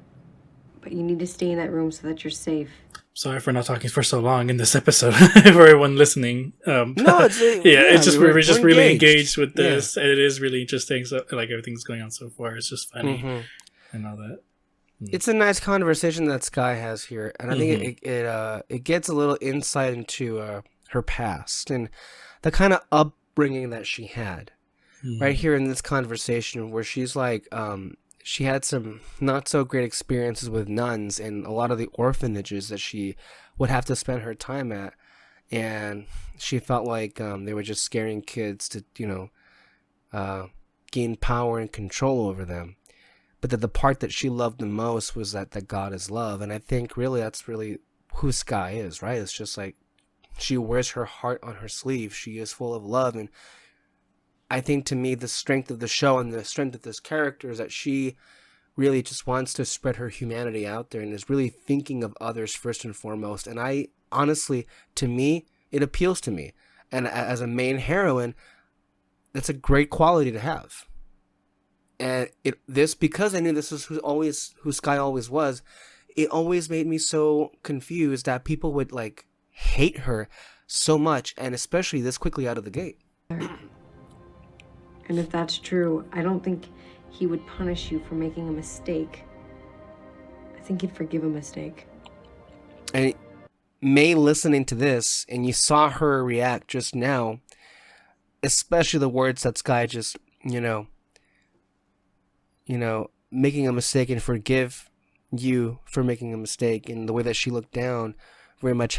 D: But you need to stay in that room so that you're safe.
B: Sorry for not talking for so long in this episode for everyone listening.
A: No, it's
B: It's just we're just
A: we're
B: really
A: engaged.
B: engaged with this, and it is really interesting. So like everything's going on so far, it's just funny and all that.
A: It's a nice conversation that Sky has here, and I think it gets a little insight into her past and the kind of upbringing that she had. Right here in this conversation, where she's like, she had some not so great experiences with nuns and a lot of the orphanages that she would have to spend her time at, and she felt like they were just scaring kids to, gain power and control over them. But that the part that she loved the most was that God is love. And I think really that's really who Sky is, right? It's just like she wears her heart on her sleeve. She is full of love. And I think to me, the strength of the show and the strength of this character is that she really just wants to spread her humanity out there and is really thinking of others first and foremost. And I honestly, to me, it appeals to me. And as a main heroine, that's a great quality to have. And because I knew this was who Sky always was, it always made me so confused that people would like hate her so much, and especially this quickly out of the gate.
D: And if that's true, I don't think he would punish you for making a mistake. I think he'd forgive a mistake.
A: And May listening to this, and you saw her react just now, especially the words that Sky just, making a mistake and forgive you for making a mistake, and the way that she looked down very much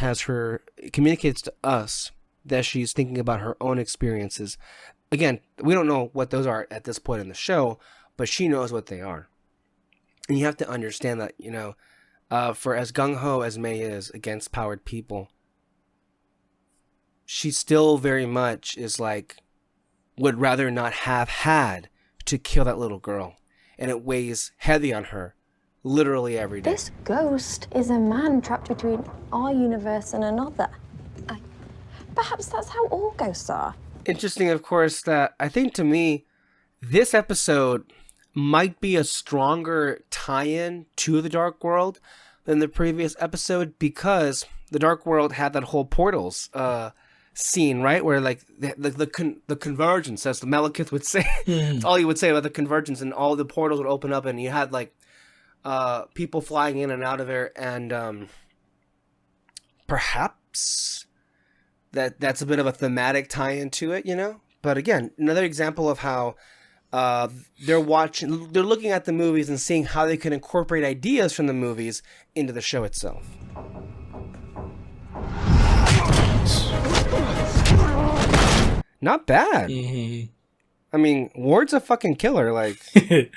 A: communicates to us that she's thinking about her own experiences. Again, we don't know what those are at this point in the show, but she knows what they are. And you have to understand that, for as gung-ho as May is against powered people, she still very much is like, would rather not have had to kill that little girl. And it weighs heavy on her literally every day.
F: This ghost is a man trapped between our universe and another. Perhaps that's how all ghosts are.
A: Interesting, of course, that I think to me, this episode might be a stronger tie-in to the Dark World than the previous episode, because the Dark World had that whole portals scene, right? Where like the convergence, as the Malekith would say, that's all he would say about the convergence, and all the portals would open up, and you had like people flying in and out of there, and perhaps that's a bit of a thematic tie-in to it, you know? But again, another example of how they're looking at the movies and seeing how they can incorporate ideas from the movies into the show itself. Not bad. I mean, Ward's a fucking killer. Like, to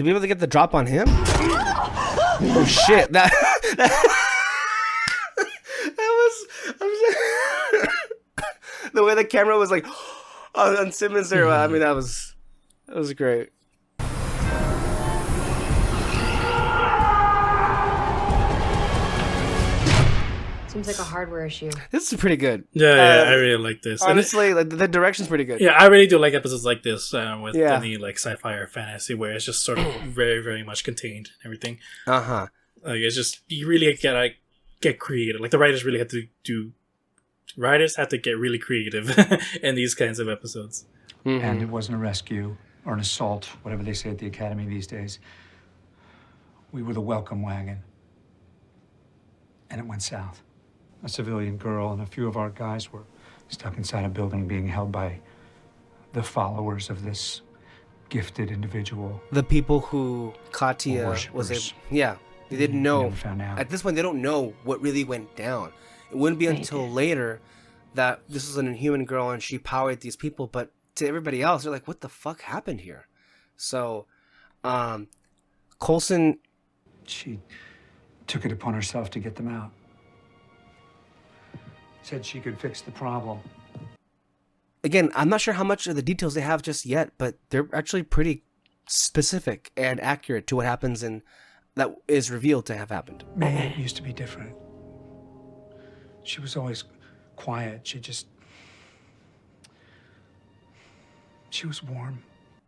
A: be able to get the drop on him? Oh shit! That was the way the camera was like on Simmons there. I mean, that was great.
D: Seems like a hardware issue.
A: This is pretty good.
B: Yeah, I really like this.
A: Honestly, like the direction's pretty good.
B: Yeah, I really do like episodes like this with
A: Yeah.
B: any like sci-fi or fantasy where it's just sort of very, very much contained and everything.
A: Uh-huh.
B: Like it's just you really gotta get creative. Like the writers really have to get really creative in these kinds of episodes.
A: Mm-hmm.
C: And it wasn't a rescue or an assault, whatever they say at the academy these days. We were the welcome wagon. And it went south. A civilian girl and a few of our guys were stuck inside a building being held by the followers of this gifted individual.
A: The people who Katya was
C: Worshippers.
A: they didn't know.
C: Never found out.
A: At this point, they don't know what really went down. It wouldn't be until later that this was an inhuman girl and she powered these people, but to everybody else, they're like, what the fuck happened here? So, Coulson...
C: She took it upon herself to get them out. Said she could fix the problem.
A: Again, I'm not sure how much of the details they have just yet, but they're actually pretty specific and accurate to what happens and that is revealed to have happened.
C: May used to be different. She was always quiet. She was warm.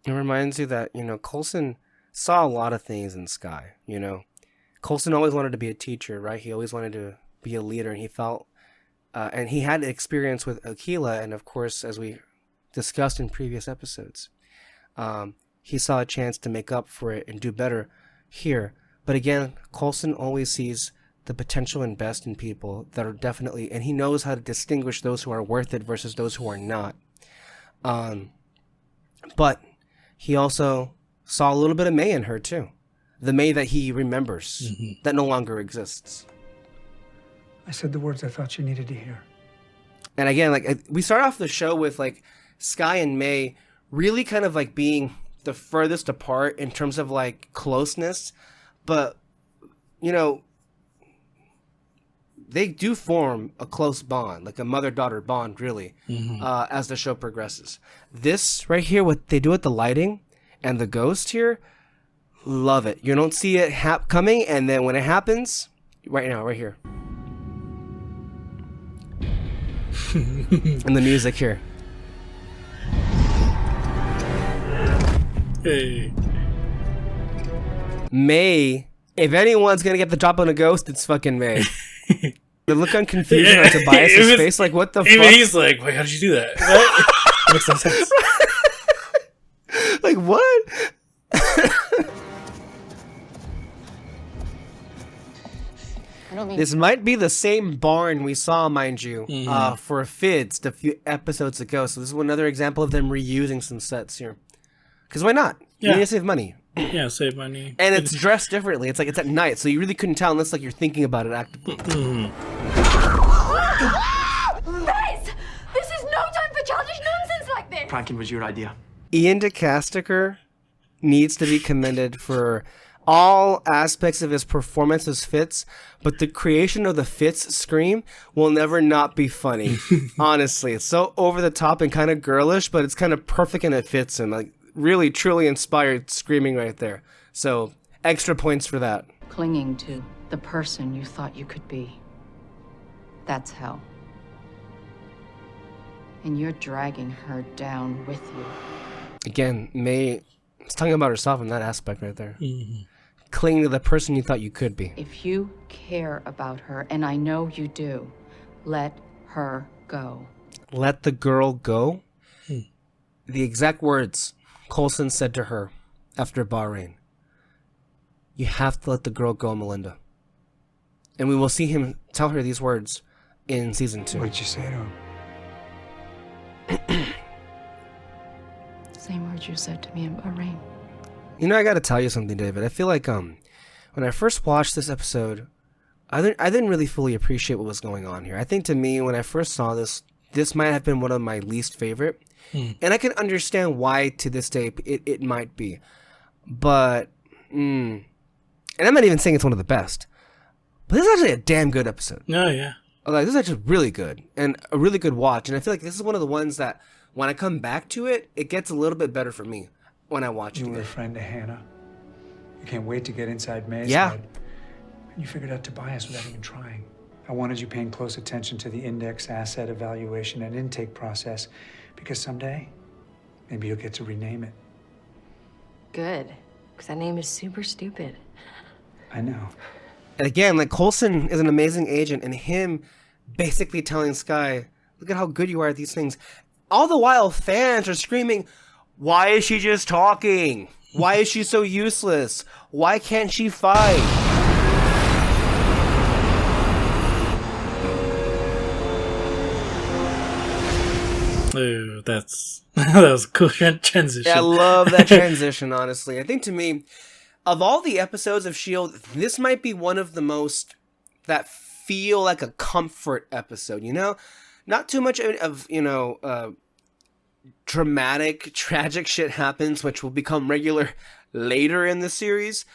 A: It reminds you that, you know, Coulson saw a lot of things in Sky, you know. Coulson always wanted to be a teacher, right? He always wanted to be a leader, and he felt... and he had experience with Aquila, and of course, as we discussed in previous episodes, he saw a chance to make up for it and do better here. But again, Coulson always sees the potential and best in people that are definitely, and he knows how to distinguish those who are worth it versus those who are not. But he also saw a little bit of May in her too. The May that he remembers, that no longer exists.
C: I said the words I thought she needed to hear.
A: And again, like we start off the show with like Sky and May really kind of like being the furthest apart in terms of like closeness, but you know, they do form a close bond, like a mother-daughter bond, really, as the show progresses. This right here, what they do with the lighting and the ghost here, love it. You don't see it coming, and then when it happens, right now, right here. And the music here.
B: Hey.
A: May, if anyone's gonna get the drop on a ghost, it's fucking May. The look on confusion on Tobias' face, like, what the fuck?
B: Even he's like, wait, how did you do that? What? Makes no sense.
A: Like, what? This might be the same barn we saw, mind you, for Fids a few episodes ago. So this is another example of them reusing some sets here. Because why not? You need to save money.
B: Yeah, save money.
A: And it's dressed differently. It's like it's at night, so you really couldn't tell unless like you're thinking about it actively.
F: Guys! This is no time for childish nonsense like this!
E: Pranking was your idea.
A: Ian DeCasticker needs to be commended for all aspects of his performance as Fitz, but the creation of the Fitz scream will never not be funny. Honestly, it's so over the top and kind of girlish, but it's kind of perfect and it fits him. Like really, truly inspired screaming right there. So extra points for that.
I: Clinging to the person you thought you could be. That's hell. And you're dragging her down with you.
A: Again, May is talking about herself in that aspect right there.
B: Mm-hmm.
A: Clinging to the person you thought you could be.
I: If you care about her, and I know you do, let her go.
A: Let the girl go? The exact words Coulson said to her after Bahrain. You have to let the girl go, Melinda. And we will see him tell her these words in season 2.
C: What did you say to him?
I: Same words you said to me in Bahrain.
A: You know, I gotta tell you something, David. I feel like when I first watched this episode, I didn't really fully appreciate what was going on here. I think to me, when I first saw this might have been one of my least favorite. And I can understand why to this day it might be. But, and I'm not even saying it's one of the best. But this is actually a damn good episode.
B: Oh, yeah.
A: Like, this is actually really good. And a really good watch. And I feel like this is one of the ones that, when I come back to it, it gets a little bit better for me when I watch it
C: You were
A: again.
C: a friend to Hannah. You can't wait to get inside May's
A: Yeah.
C: head. And you figured out Tobias without even trying. I wanted you paying close attention to the index asset evaluation and intake process, because someday, maybe you'll get to rename it.
D: Good. Because that name is super stupid.
C: I know.
A: And again, like, Coulson is an amazing agent, and him basically telling Skye, look at how good you are at these things. All the while, fans are screaming, why is she just talking? Why is she so useless? Why can't she fight?
B: Oh, that was a cool transition.
A: Yeah, I love that transition, honestly. I think to me, of all the episodes of S.H.I.E.L.D., this might be one of the most that feel like a comfort episode, you know? Not too much of dramatic, tragic shit happens, which will become regular later in the series.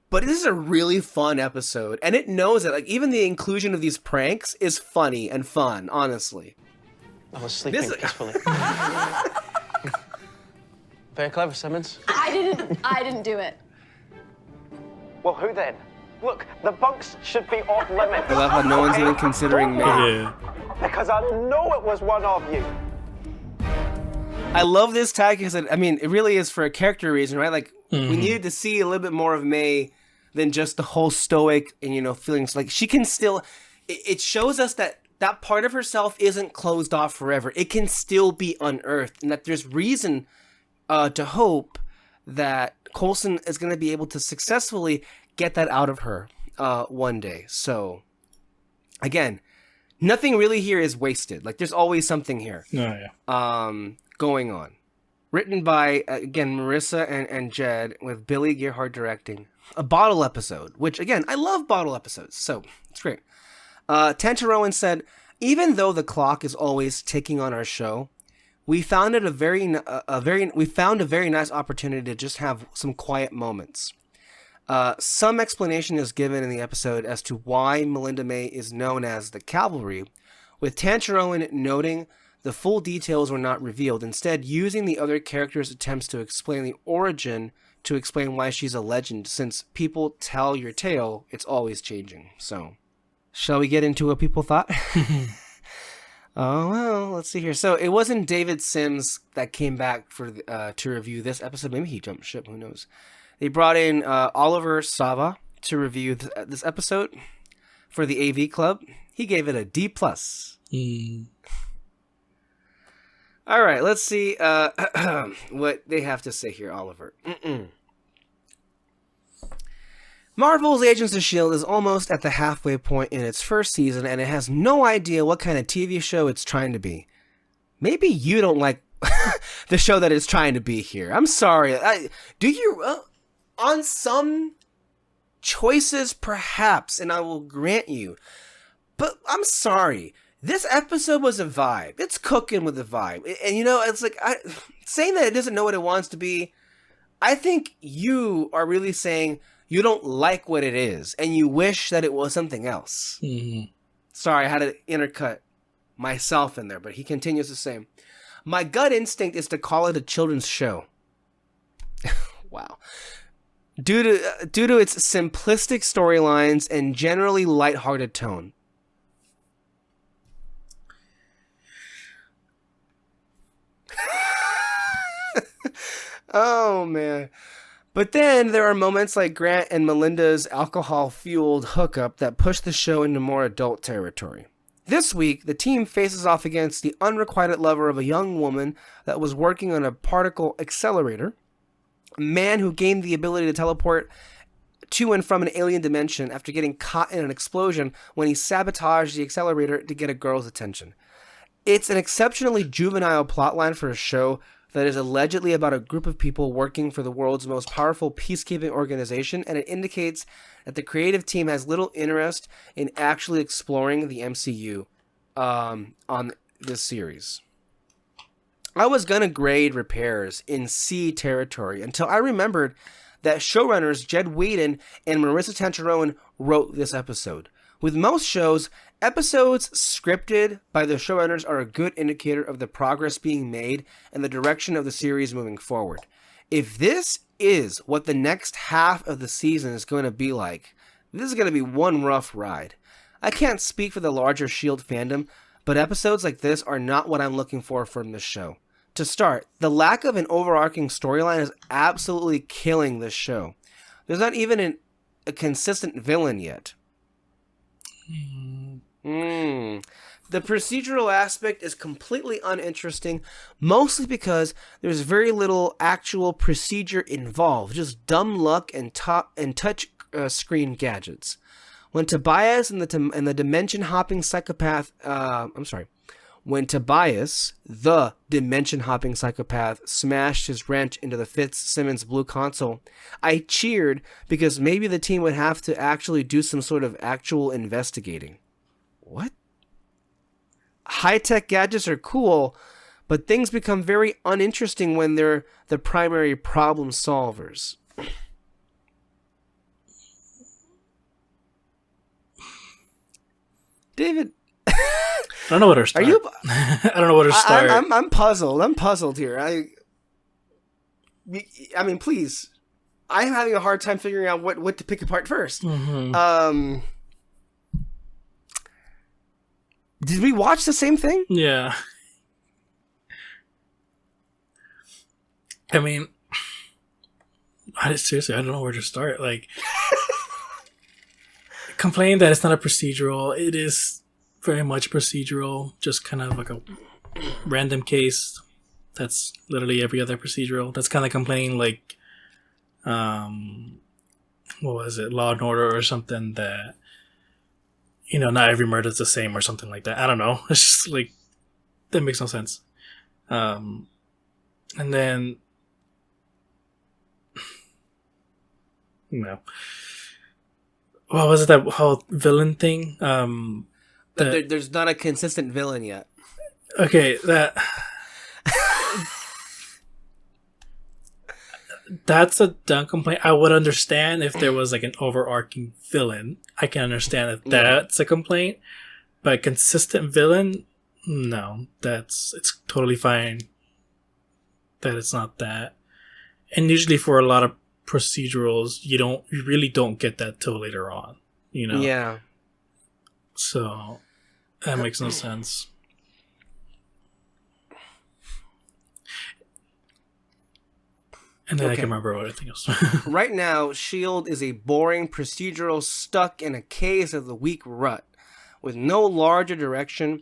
A: But this is a really fun episode, and it knows that, like, even the inclusion of these pranks is funny and fun, honestly.
E: I was sleeping peacefully. Very clever, Simmons.
F: I didn't do it.
E: Well, who then? Look, the bunks should be off limits.
A: I love how no one's even considering me.
B: Yeah.
E: Because I know it was one of you.
A: I love this tag because, I mean, it really is for a character reason, right? Like, we needed to see a little bit more of May than just the whole stoic and, feelings. Like, she can still... It shows us that part of herself isn't closed off forever. It can still be unearthed, and that there's reason to hope that Coulson is going to be able to successfully get that out of her one day. So, again, nothing really here is wasted. Like, there's always something here.
B: Oh, yeah.
A: Going on. Written by, again, Marissa and Jed, with Billy Gerhardt directing. A bottle episode, which, again, I love bottle episodes, so it's great. Tantarowan said, even though the clock is always ticking on our show, we found it a very nice opportunity to just have some quiet moments. Some explanation is given in the episode as to why Melinda May is known as the Cavalry, with Tantarowan noting the full details were not revealed, instead using the other characters' attempts to explain the origin to explain why she's a legend, since people tell your tale, it's always changing. So, shall we get into what people thought? Oh, well, let's see here. So, it wasn't David Sims that came back for to review this episode. Maybe he jumped ship, who knows. They brought in Oliver Sava to review this episode for the AV Club. He gave it a D+. All right, let's see what they have to say here, Oliver. Marvel's Agents of S.H.I.E.L.D. is almost at the halfway point in its first season, and it has no idea what kind of TV show it's trying to be. Maybe you don't like the show that it's trying to be here. I'm sorry. Do you... on some choices, perhaps, and I will grant you. But I'm sorry. This episode was a vibe. It's cooking with a vibe. And, it's like, saying that it doesn't know what it wants to be, I think you are really saying You don't like what it is, and you wish that it was something else.
B: Mm-hmm.
A: Sorry, I had to intercut myself in there, but he continues to say, my gut instinct is to call it a children's show. Wow. Due to its simplistic storylines and generally lighthearted tone. Oh, man. But then there are moments like Grant and Melinda's alcohol-fueled hookup that push the show into more adult territory. This week, the team faces off against the unrequited lover of a young woman that was working on a particle accelerator, a man who gained the ability to teleport to and from an alien dimension after getting caught in an explosion when he sabotaged the accelerator to get a girl's attention. It's an exceptionally juvenile plotline for a show that is allegedly about a group of people working for the world's most powerful peacekeeping organization, and it indicates that the creative team has little interest in actually exploring the MCU on this series. I was going to grade Repairs in C territory until I remembered that showrunners Jed Whedon and Marissa Tancharoen wrote this episode. With most shows, episodes scripted by the showrunners are a good indicator of the progress being made and the direction of the series moving forward. If this is what the next half of the season is going to be like, this is going to be one rough ride. I can't speak for the larger S.H.I.E.L.D. fandom, but episodes like this are not what I'm looking for from this show. To start, the lack of an overarching storyline is absolutely killing this show. There's not even a consistent villain yet. The procedural aspect is completely uninteresting, mostly because there's very little actual procedure involved, just dumb luck and touch screen gadgets. When Tobias and the dimension hopping psychopath, when Tobias, the dimension hopping psychopath, smashed his wrench into the Fitzsimmons blue console, I cheered because maybe the team would have to actually do some sort of actual investigating. What? High-tech gadgets are cool, but things become very uninteresting when they're the primary problem solvers. David,
B: I don't know where to start. I don't know where to start.
A: I'm puzzled. I'm puzzled here. I mean, please. I'm having a hard time figuring out what to pick apart first.
B: Mm-hmm.
A: Did we watch the same thing?
B: Yeah. I mean, seriously, I don't know where to start. Like, complain that it's not a procedural. It is very much procedural, just kind of like a random case. That's literally every other procedural. That's kind of complaining like, what was it, Law and Order or something that, not every murder is the same or something like that. I don't know. It's just like, that makes no sense. And then, what was it, that whole villain thing?
A: There's not a consistent villain yet.
B: Okay, that's a dumb complaint. I would understand if there was like an overarching villain. I can understand if that's a complaint, but consistent villain, no, it's totally fine that it's not that. And usually for a lot of procedurals, you really don't get that till later on,
A: Yeah.
B: So that makes no sense. And then I can remember everything else.
A: Right now, S.H.I.E.L.D. is a boring procedural stuck in a case of the weak rut, with no larger direction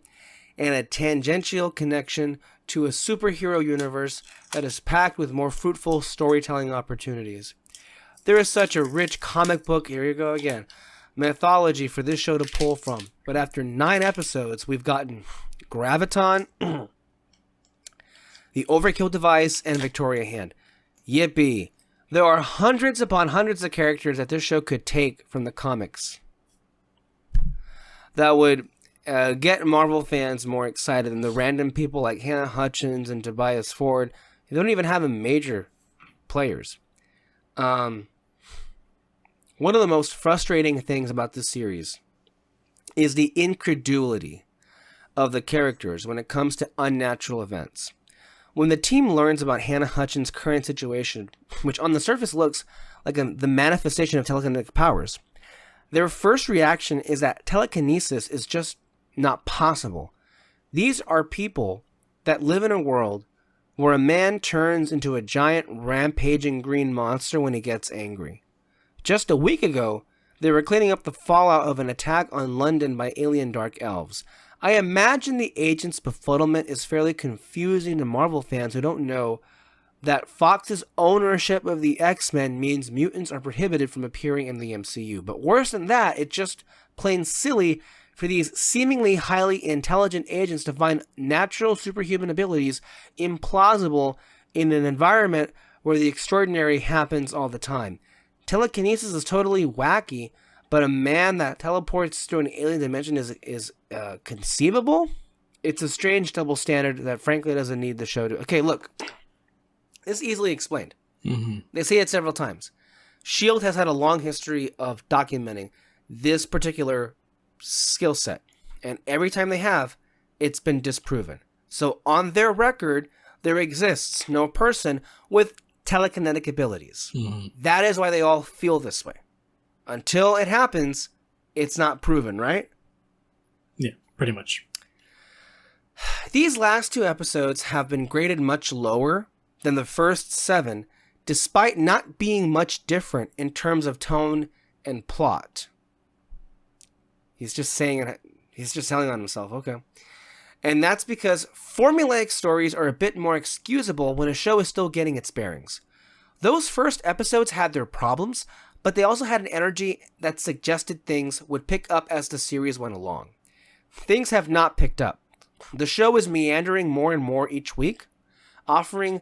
A: and a tangential connection to a superhero universe that is packed with more fruitful storytelling opportunities. There is such a rich comic book, here you go again, mythology for this show to pull from, but after 9 episodes, we've gotten Graviton, the Overkill Device, and Victoria Hand. Yippee. There are hundreds upon hundreds of characters that this show could take from the comics that would get Marvel fans more excited than the random people like Hannah Hutchins and Tobias Ford. They don't even have major players. One of the most frustrating things about this series is the incredulity of the characters when it comes to unnatural events. When the team learns about Hannah Hutchins' current situation, which on the surface looks like the manifestation of telekinetic powers, their first reaction is that telekinesis is just not possible. These are people that live in a world where a man turns into a giant rampaging green monster when he gets angry. Just a week ago, they were cleaning up the fallout of an attack on London by alien dark elves. I imagine the agent's befuddlement is fairly confusing to Marvel fans who don't know that Fox's ownership of the X-Men means mutants are prohibited from appearing in the MCU. But worse than that, it's just plain silly for these seemingly highly intelligent agents to find natural superhuman abilities implausible in an environment where the extraordinary happens all the time. Telekinesis is totally wacky, but a man that teleports through an alien dimension is conceivable? It's a strange double standard that frankly doesn't need the show to... Okay, look. This is easily explained.
B: Mm-hmm.
A: They say it several times. S.H.I.E.L.D. has had a long history of documenting this particular skill set. And every time they have, it's been disproven. So on their record, there exists no person with telekinetic abilities.
B: Mm-hmm.
A: That is why they all feel this way. Until it happens, it's not proven, right?
B: Yeah, pretty much.
A: These last 2 episodes have been graded much lower than the first 7, despite not being much different in terms of tone and plot. He's just saying it. He's just telling on himself. Okay. And that's because formulaic stories are a bit more excusable when a show is still getting its bearings. Those first episodes had their problems, but they also had an energy that suggested things would pick up as the series went along. Things have not picked up. The show is meandering more and more each week, offering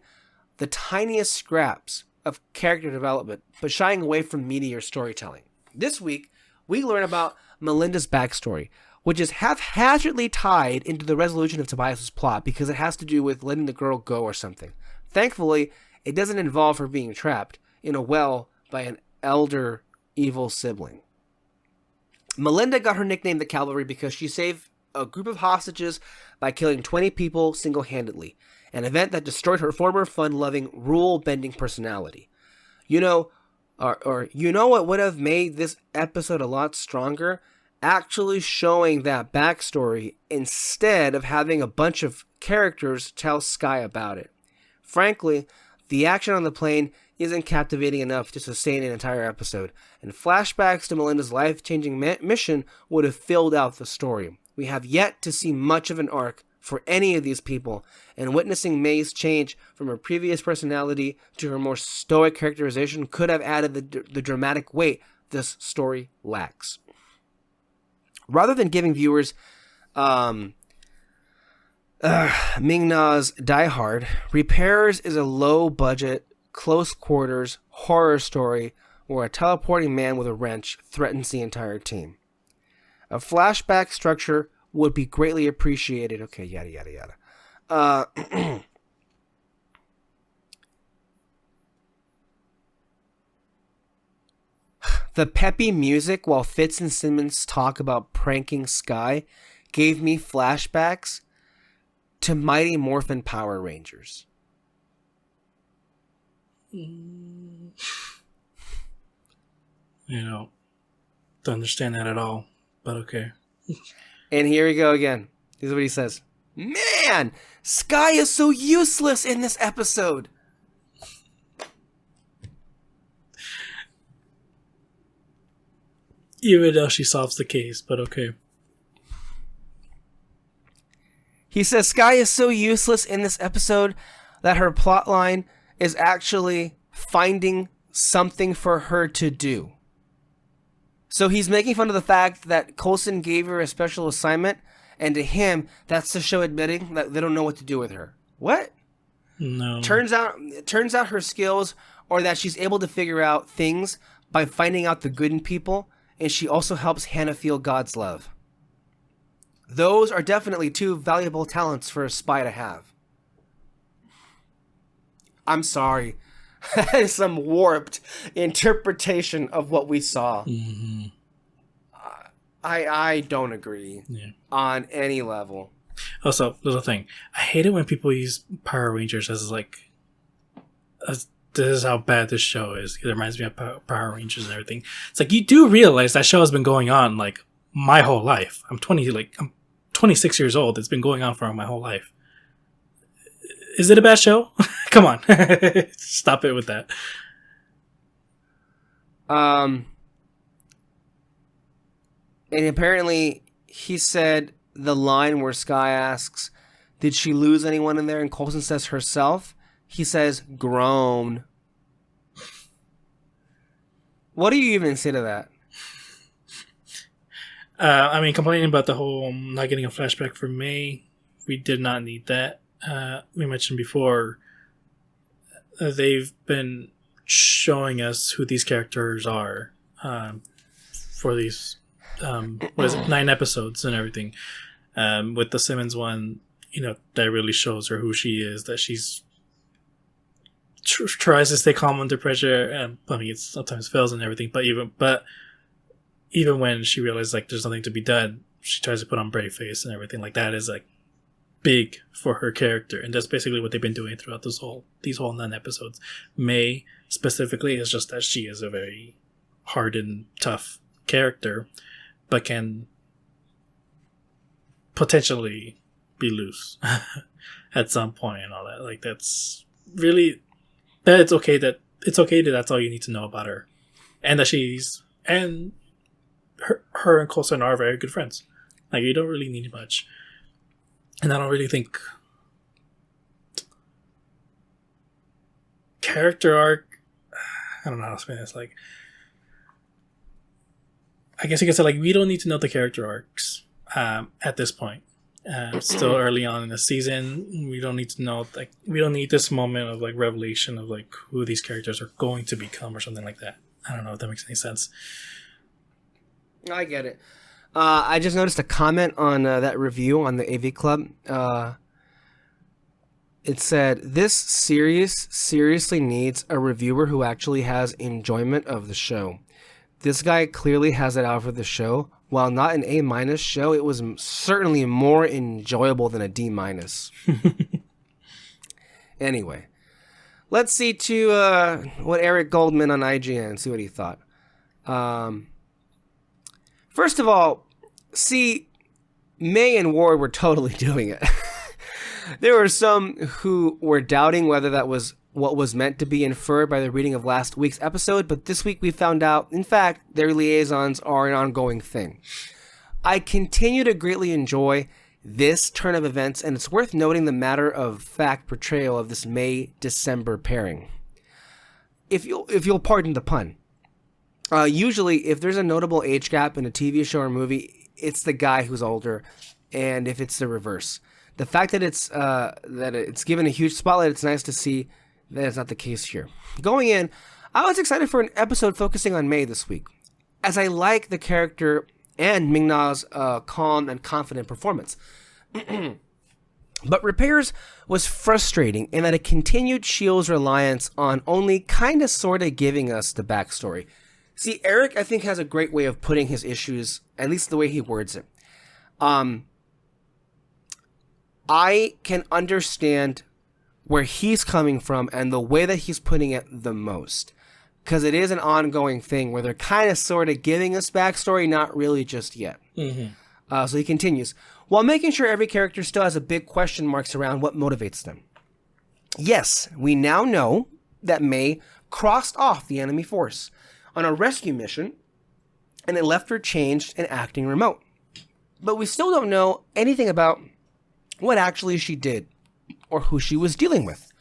A: the tiniest scraps of character development, but shying away from meatier storytelling. This week, we learn about Melinda's backstory, which is haphazardly tied into the resolution of Tobias's plot because it has to do with letting the girl go or something. Thankfully, it doesn't involve her being trapped in a well by an elder evil sibling. Melinda got her nickname the Cavalry because she saved a group of hostages by killing 20 people single-handedly, an event that destroyed her former fun-loving, rule-bending personality. You know what would have made this episode a lot stronger? Actually showing that backstory instead of having a bunch of characters tell Skye about it. Frankly, the action on the plane isn't captivating enough to sustain an entire episode, and flashbacks to Melinda's life-changing mission would have filled out the story. We have yet to see much of an arc for any of these people, and witnessing May's change from her previous personality to her more stoic characterization could have added the dramatic weight this story lacks. Rather than giving viewers Ming-Na's Die Hard, Repairers is a low-budget, close-quarters horror story where a teleporting man with a wrench threatens the entire team. A flashback structure would be greatly appreciated. Okay, yada, yada, yada. The peppy music while Fitz and Simmons talk about pranking Skye gave me flashbacks to Mighty Morphin Power Rangers.
B: You know, don't understand that at all, but okay.
A: And here we go again. This is what he says. Man, Skye is so useless in this episode.
B: Even though she solves the case, but okay.
A: He says Skye is so useless in this episode that her plotline is actually finding something for her to do. So he's making fun of the fact that Coulson gave her a special assignment, and to him, that's the show admitting that they don't know what to do with her. What?
B: No.
A: Turns out her skills are that she's able to figure out things by finding out the good in people, and she also helps Hannah feel God's love. Those are definitely 2 valuable talents for a spy to have. I'm sorry. That is some warped interpretation of what we saw.
B: Mm-hmm.
A: I don't agree on any level.
B: Also, little thing. I hate it when people use Power Rangers as this is how bad this show is. It reminds me of Power Rangers and everything. It's like, you do realize that show has been going on like my whole life. I'm 26 years old. It's been going on for my whole life. Is it a bad show? Come on. Stop it with that.
A: And apparently he said the line where Skye asks, did she lose anyone in there? And Coulson says herself. He says, grown. What do you even say to that?
B: I mean, complaining about the whole not getting a flashback for May, we did not need that. We mentioned before, they've been showing us who these characters are for these 9 episodes and everything. With the Simmons one, that really shows her who she is, that she's tries to stay calm under pressure, and I mean, it sometimes fails and everything, but even when she realizes like there's nothing to be done, she tries to put on brave face and everything. Like, that is like big for her character, and that's basically what they've been doing throughout these whole 9 episodes. May specifically is just that she is a very hardened, tough character, but can potentially be loose at some point and all that. Like, that's really it's okay that that's all you need to know about her, and that her and Coulson are very good friends. Like, you don't really need much. And I don't really think character arc, I don't know how to explain this. Like, I guess you could say, like, we don't need to know the character arcs at this point. Still early on in the season. We don't need to know, like, we don't need this moment of like revelation of like who these characters are going to become or something like that. I don't know if that makes any sense.
A: I get it. I just noticed a comment on that review on the AV Club. It said, this series seriously needs a reviewer who actually has enjoyment of the show. This guy clearly has it out for the show. While not an A- show, it was certainly more enjoyable than a D-. Anyway, let's see to what Eric Goldman on IGN, see what he thought. First of all, see, May and Ward were totally doing it. There were some who were doubting whether that was what was meant to be inferred by the reading of last week's episode, but this week we found out, in fact, their liaisons are an ongoing thing. I continue to greatly enjoy this turn of events, and it's worth noting the matter-of-fact portrayal of this May-December pairing. If you'll pardon the pun. Usually, if there's a notable age gap in a TV show or movie, it's the guy who's older, and if it's the reverse. The fact that it's given a huge spotlight, it's nice to see that is not the case here. Going in, I was excited for an episode focusing on May this week, as I like the character and Ming-Na's calm and confident performance. But Repairs was frustrating in that it continued S.H.I.E.L.D.'s reliance on only kinda sorta giving us the backstory. See, Eric, I think, has a great way of putting his issues, at least the way he words it. I can understand where he's coming from and the way that he's putting it the most. Because it is an ongoing thing where they're kind of sort of giving us backstory, not really just yet. Mm-hmm. So he continues, while making sure every character still has a big question marks around what motivates them. Yes, we now know that May crossed off the enemy force on a rescue mission, and it left her changed and acting remote. But we still don't know anything about what actually she did or who she was dealing with.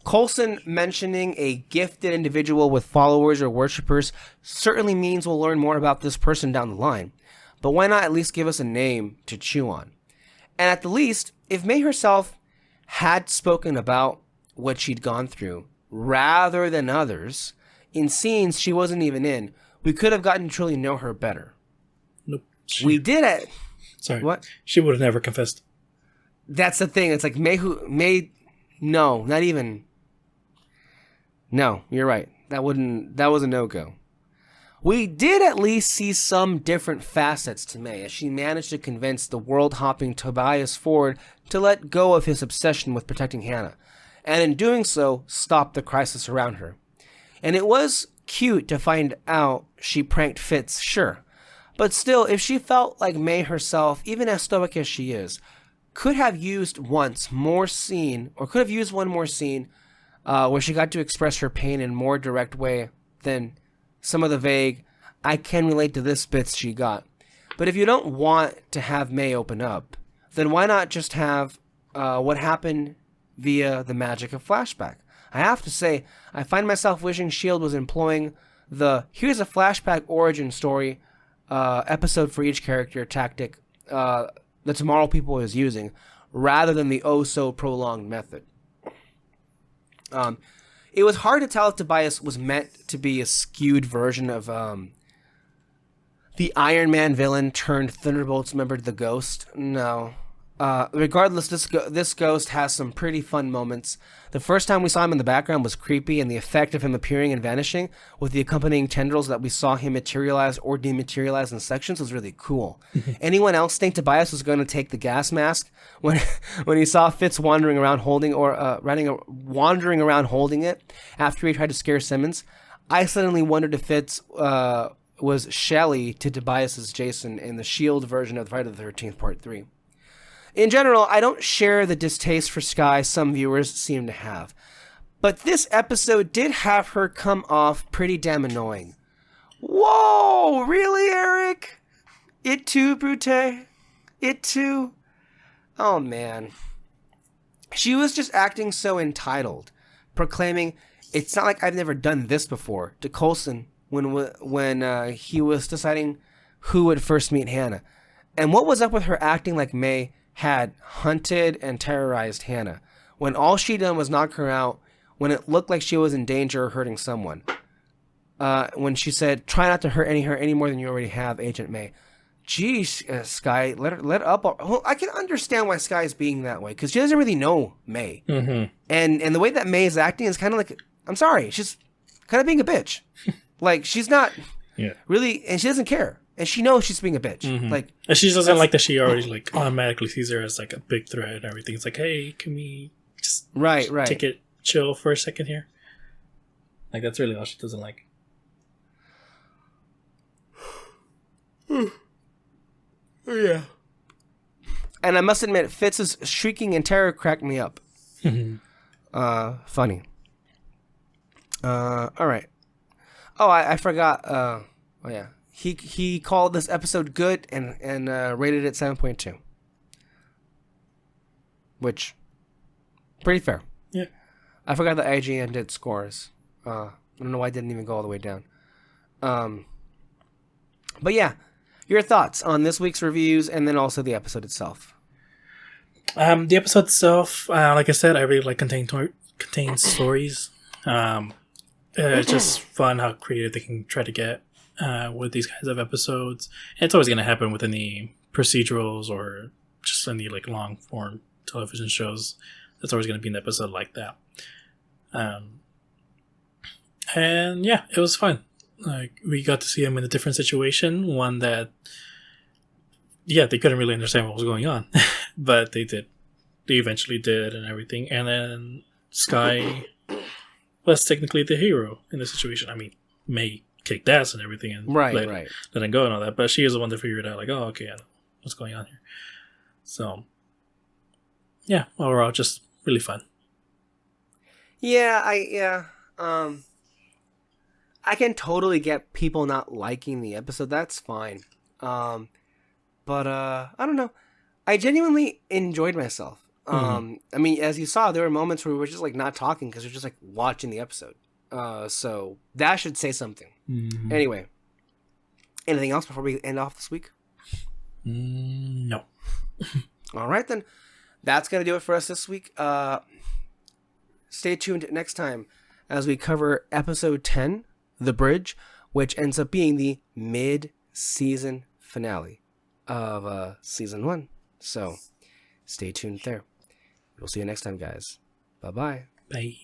A: Coulson mentioning a gifted individual with followers or worshippers certainly means we'll learn more about this person down the line, but why not at least give us a name to chew on? And at the least, if May herself had spoken about what she'd gone through, rather than others, in scenes she wasn't even in, we could have gotten to truly know her better.
B: Nope.
A: We did it.
B: Sorry.
A: What?
B: She would have never confessed.
A: That's the thing. It's like no, not even. No, you're right. That was a no-go. We did at least see some different facets to May as she managed to convince the world-hopping Tobias Ford to let go of his obsession with protecting Hannah, and in doing so, stop the crisis around her. And it was cute to find out she pranked Fitz, sure. But still, if she felt like May herself, even as stoic as she is, could have used one more scene where she got to express her pain in a more direct way than some of the vague, I can relate to this bits she got. But if you don't want to have May open up, then why not just have what happened via the magic of flashback? I have to say, I find myself wishing S.H.I.E.L.D. was employing the here's a flashback origin story episode for each character tactic the Tomorrow People is using, rather than the oh-so-prolonged method. It was hard to tell if Tobias was meant to be a skewed version of the Iron Man villain turned Thunderbolts member, the Ghost. No. Regardless, this Ghost has some pretty fun moments. The first time we saw him in the background was creepy, and the effect of him appearing and vanishing with the accompanying tendrils that we saw him materialize or dematerialize in sections was really cool. Anyone else think Tobias was going to take the gas mask when he saw Fitz wandering around holding it after he tried to scare Simmons? I suddenly wondered if Fitz was Shelley to Tobias's Jason in the S.H.I.E.L.D. version of Friday the 13th Part 3. In general, I don't share the distaste for Skye some viewers seem to have, but this episode did have her come off pretty damn annoying. Whoa, really, Eric? It too, Brute? It too? Oh, man. She was just acting so entitled, proclaiming, it's not like I've never done this before, to Coulson when he was deciding who would first meet Hannah. And what was up with her acting like May had hunted and terrorized Hannah, when all she done was knock her out when it looked like she was in danger of hurting someone? When she said, try not to hurt her any more than you already have, Agent May. Geez, Skye, let up. Well, I can understand why Skye is being that way, because she doesn't really know May. Mm-hmm. And the way that May is acting is kind of like, I'm sorry, she's kind of being a bitch. Like, she's not really, and she doesn't care. And she knows she's being a bitch. Mm-hmm. Like,
B: and she doesn't like that she already like automatically sees her as like a big threat and everything. It's like, hey, can we just take it chill for a second here? Like, that's really all she doesn't like.
A: Yeah. And I must admit, Fitz's shrieking in terror cracked me up. Funny. All right. Oh, I forgot. Oh yeah. He called this episode good and rated it 7.2. Which, pretty fair.
B: Yeah.
A: I forgot that IGN did scores. I don't know why I didn't even go all the way down. But yeah, your thoughts on this week's reviews and then also the episode itself.
B: The episode itself, like I said, I really like contained stories. It's just fun how creative they can try to get with these kinds of episodes. And it's always going to happen with any procedurals or just any like long form television shows. That's always going to be an episode like that. And yeah, it was fun. Like, we got to see him in a different situation, one that, yeah, they couldn't really understand what was going on, but they did. They eventually did and everything. And then Skye was technically the hero in the situation. I mean, May kicked ass and everything and let him go and all that, but she is the one that figured out, like, oh, okay, I know what's going on here. So, yeah, overall, just really fun.
A: Yeah, I can totally get people not liking the episode. That's fine. But I don't know. I genuinely enjoyed myself. I mean, as you saw, there were moments where we were just like not talking because we were just like watching the episode. So that should say something. Mm-hmm. Anyway, anything else before we end off this week?
B: No.
A: All right, then. That's going to do it for us this week. Stay tuned next time as we cover episode 10, The Bridge, which ends up being the mid-season finale of season 1. So stay tuned there. We'll see you next time, guys. Bye-bye.
B: Bye.